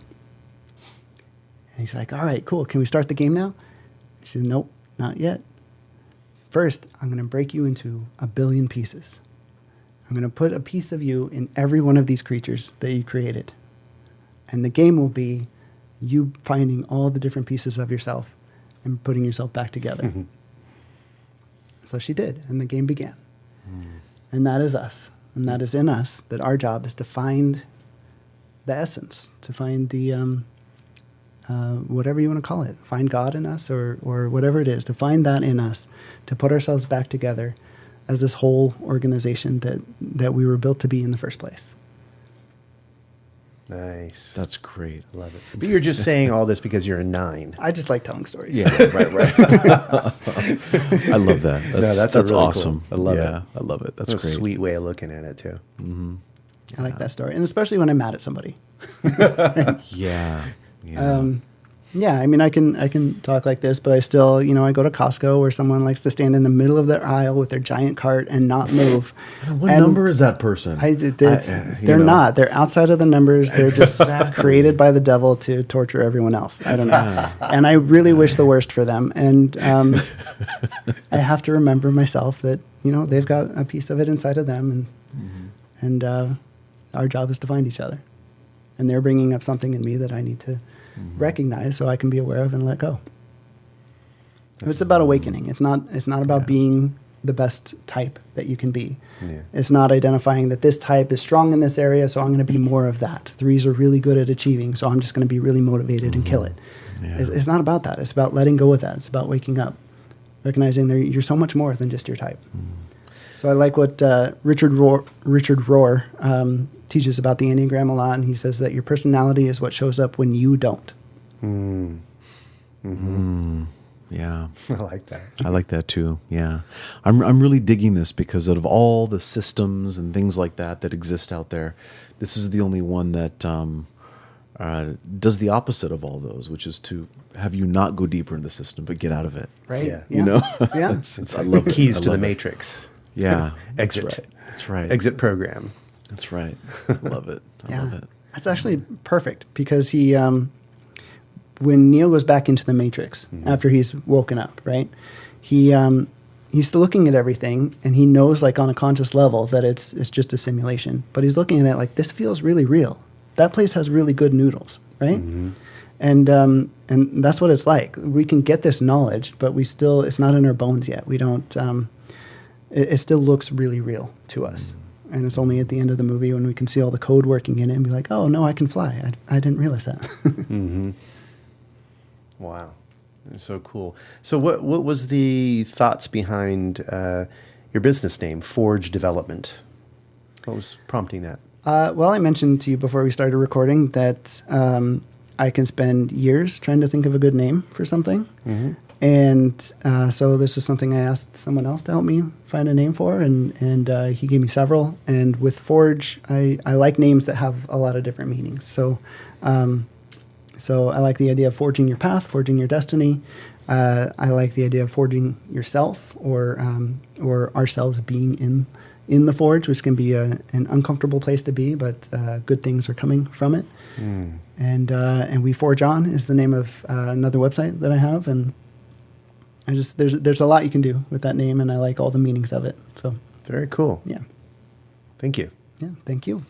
And he's like, all right, cool. Can we start the game now? She said, nope, not yet. First, I'm going to break you into 1 billion pieces. I'm going to put a piece of you in every one of these creatures that you created. And the game will be you finding all the different pieces of yourself and putting yourself back together. Mm-hmm. So she did, and the game began. And that is us. And that is in us, that our job is to find the essence, to find the, whatever you want to call it, find God in us or whatever it is, to find that in us, to put ourselves back together as this whole organization that we were built to be in the first place. Nice. That's great. I love it. But you're just saying all this because you're a 9. I just like telling stories. Yeah, right. I love that. That's really cool. I love it. I love it. That's a great. sweet way of looking at it, too. Mm-hmm. I like that story. And especially when I'm mad at somebody. Yeah. Yeah, I mean, I can talk like this, but I still, I go to Costco where someone likes to stand in the middle of their aisle with their giant cart and not move. What number is that person? They're not. They're outside of the numbers. They're just created by the devil to torture everyone else. I don't know. And I really wish the worst for them. And I have to remember myself that, they've got a piece of it inside of them. And our job is to find each other. And they're bringing up something in me that I need to recognize so I can be aware of and let go. It's about awakening. It's not about being the best type that you can be. Yeah. It's not identifying that this type is strong in this area, so I'm going to be more of that. 3s are really good at achieving, so I'm just going to be really motivated and kill it. Yeah. It's not about that. It's about letting go of that. It's about waking up, recognizing you're so much more than just your type. So I like what Richard Rohr teaches about the Enneagram a lot, and he says that your personality is what shows up when you don't. Yeah, I like that. I like that too. Yeah, I'm really digging this because out of all the systems and things like that exist out there, this is the only one that does the opposite of all those, which is to have you not go deeper in the system but get out of it. Right. Yeah. Yeah. I love keys to the matrix. Yeah, Exit. That's right. Exit program. That's right. I love it. I love it. That's actually perfect because he, when Neo goes back into the Matrix after he's woken up, right? He's still looking at everything, and he knows, like on a conscious level, that it's just a simulation. But he's looking at it like this feels really real. That place has really good noodles, right? And that's what it's like. We can get this knowledge, but it's not in our bones yet. We don't. It still looks really real to us. And it's only at the end of the movie when we can see all the code working in it and be like, oh, no, I can fly. I didn't realize that. Wow. That's so cool. So what was the thoughts behind your business name, Forge Development? What was prompting that? Well, I mentioned to you before we started recording that I can spend years trying to think of a good name for something. And so this is something I asked someone else to help me find a name for, and he gave me several. And with Forge, I like names that have a lot of different meanings. So I like the idea of forging your path, forging your destiny. I like the idea of forging yourself, or ourselves being in the forge, which can be an uncomfortable place to be, but good things are coming from it. And We Forge On is the name of another website that I have, and there's a lot you can do with that name, and I like all the meanings of it. So very cool. Yeah. Thank you. Yeah. Thank you.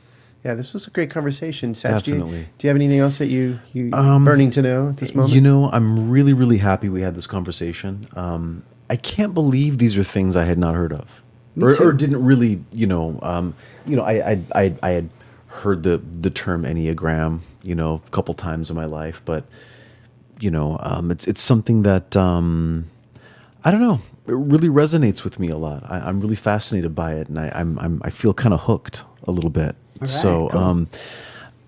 Yeah, this was a great conversation. Satch, Definitely. Do you have anything else that you burning to know at this moment? I'm really, really happy we had this conversation. I can't believe these are things I had not heard of, or didn't really. I had heard the term Enneagram, a couple times in my life, but it's something that I don't know. It really resonates with me a lot. I'm really fascinated by it, and I feel kind of hooked a little bit. Right, so, cool.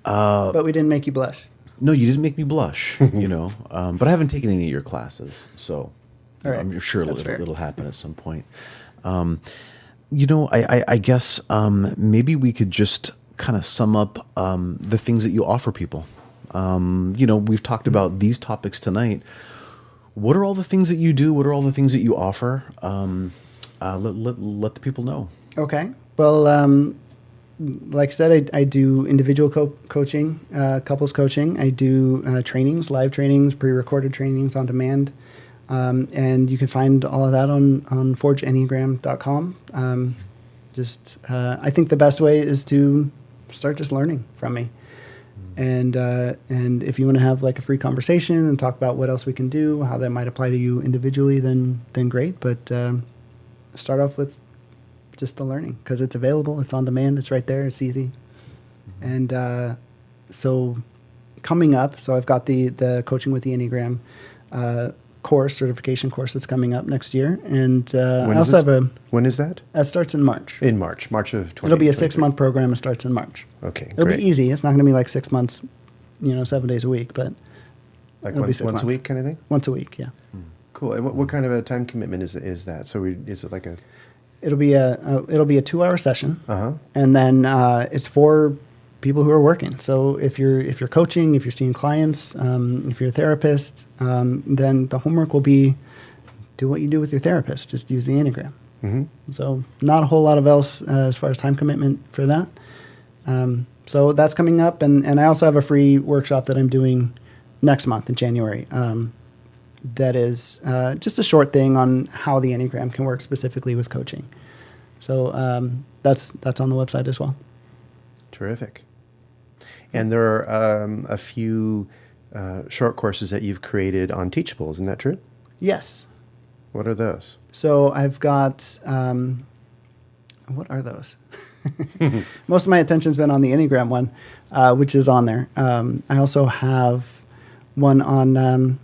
But we didn't make you blush. No, you didn't make me blush. But I haven't taken any of your classes, so right. I'm sure it'll happen at some point. I guess maybe we could just kind of sum up the things that you offer people. We've talked about these topics tonight. What are all the things that you do? What are all the things that you offer? Let the people know. Okay. Well, like I said, I do individual coaching, couples coaching. I do trainings, live trainings, pre-recorded trainings on demand. And you can find all of that on forgeenneagram.com. I think the best way is to start just learning from me. And if you want to have like a free conversation and talk about what else we can do, how that might apply to you individually, then great. But start off with just the learning, because it's available, it's on demand, it's right there, it's easy. And so coming up, so I've got the Coaching with the Enneagram certification course that's coming up next year. And I also have When is that? That starts in March. In March of 2023. It'll be a 6-month program. It starts in March. Okay, It'll great. be easy. It's not going to be like 6 months, 7 days a week, but like it'll be once a week kind of thing? Once a week, yeah. Cool. And what kind of a time commitment is that? So is it like a... It'll be a 2-hour session. Uh-huh. And then it's for people who are working. So if you're coaching, if you're seeing clients, if you're a therapist, then the homework will be do what you do with your therapist. Just use the Enneagram. So not a whole lot of else as far as time commitment for that. So that's coming up, and I also have a free workshop that I'm doing next month in January. That is just a short thing on how the Enneagram can work specifically with coaching. So that's on the website as well. Terrific. And there are a few short courses that you've created on Teachable. Isn't that true? Yes. What are those? So I've got, what are those? Most of my attention's been on the Enneagram one, which is on there. I also have one on,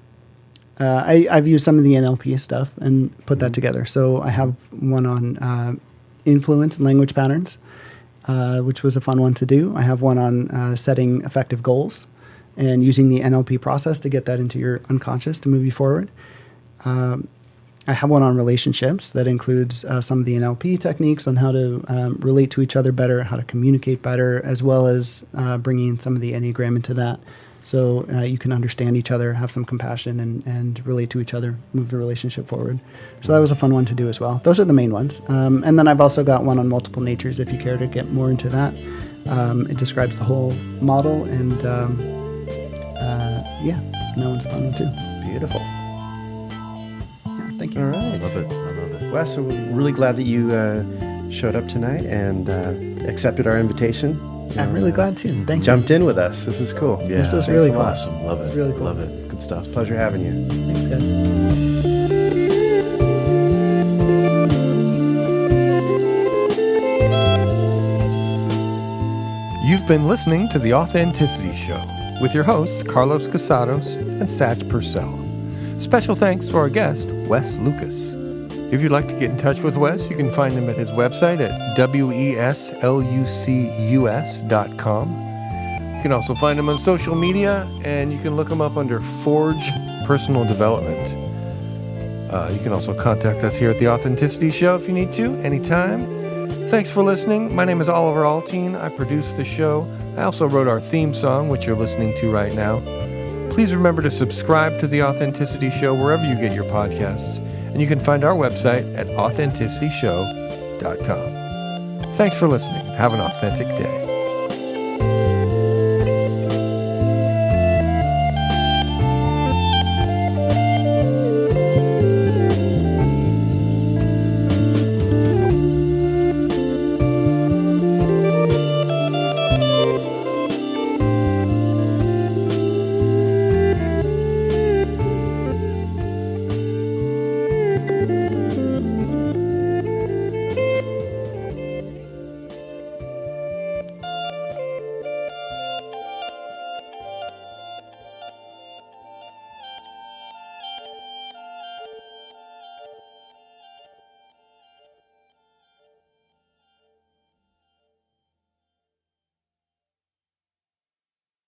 I've used some of the NLP stuff and put that together. So I have one on influence and language patterns, which was a fun one to do. I have one on setting effective goals and using the NLP process to get that into your unconscious to move you forward. I have one on relationships that includes some of the NLP techniques on how to relate to each other better, how to communicate better, as well as bringing some of the Enneagram into that. So you can understand each other, have some compassion, and relate to each other, move the relationship forward. So that was a fun one to do as well. Those are the main ones. And then I've also got one on multiple natures if you care to get more into that. It describes the whole model, and that one's a fun one too. Beautiful. Thank you. All right. I love it. Wes, we're really glad that you showed up tonight and accepted our invitation. I'm really glad too. Thank you. Jumped in with us. This is cool. Yeah, This was really cool. awesome. Love it. It's really cool. Love it. Good stuff. Pleasure having you. Thanks, guys. You've been listening to The Authenticity Show with your hosts, Carlos Casados and Satch Purcell. Special thanks to our guest, Wes Lucus. If you'd like to get in touch with Wes, you can find him at his website at weslucus.com. You can also find him on social media, and you can look him up under Forge Personal Development. You can also contact us here at The Authenticity Show if you need to, anytime. Thanks for listening. My name is Oliver Althoen. I produce the show. I also wrote our theme song, which you're listening to right now. Please remember to subscribe to The Authenticity Show wherever you get your podcasts, and you can find our website at authenticityshow.com. Thanks for listening. Have an authentic day.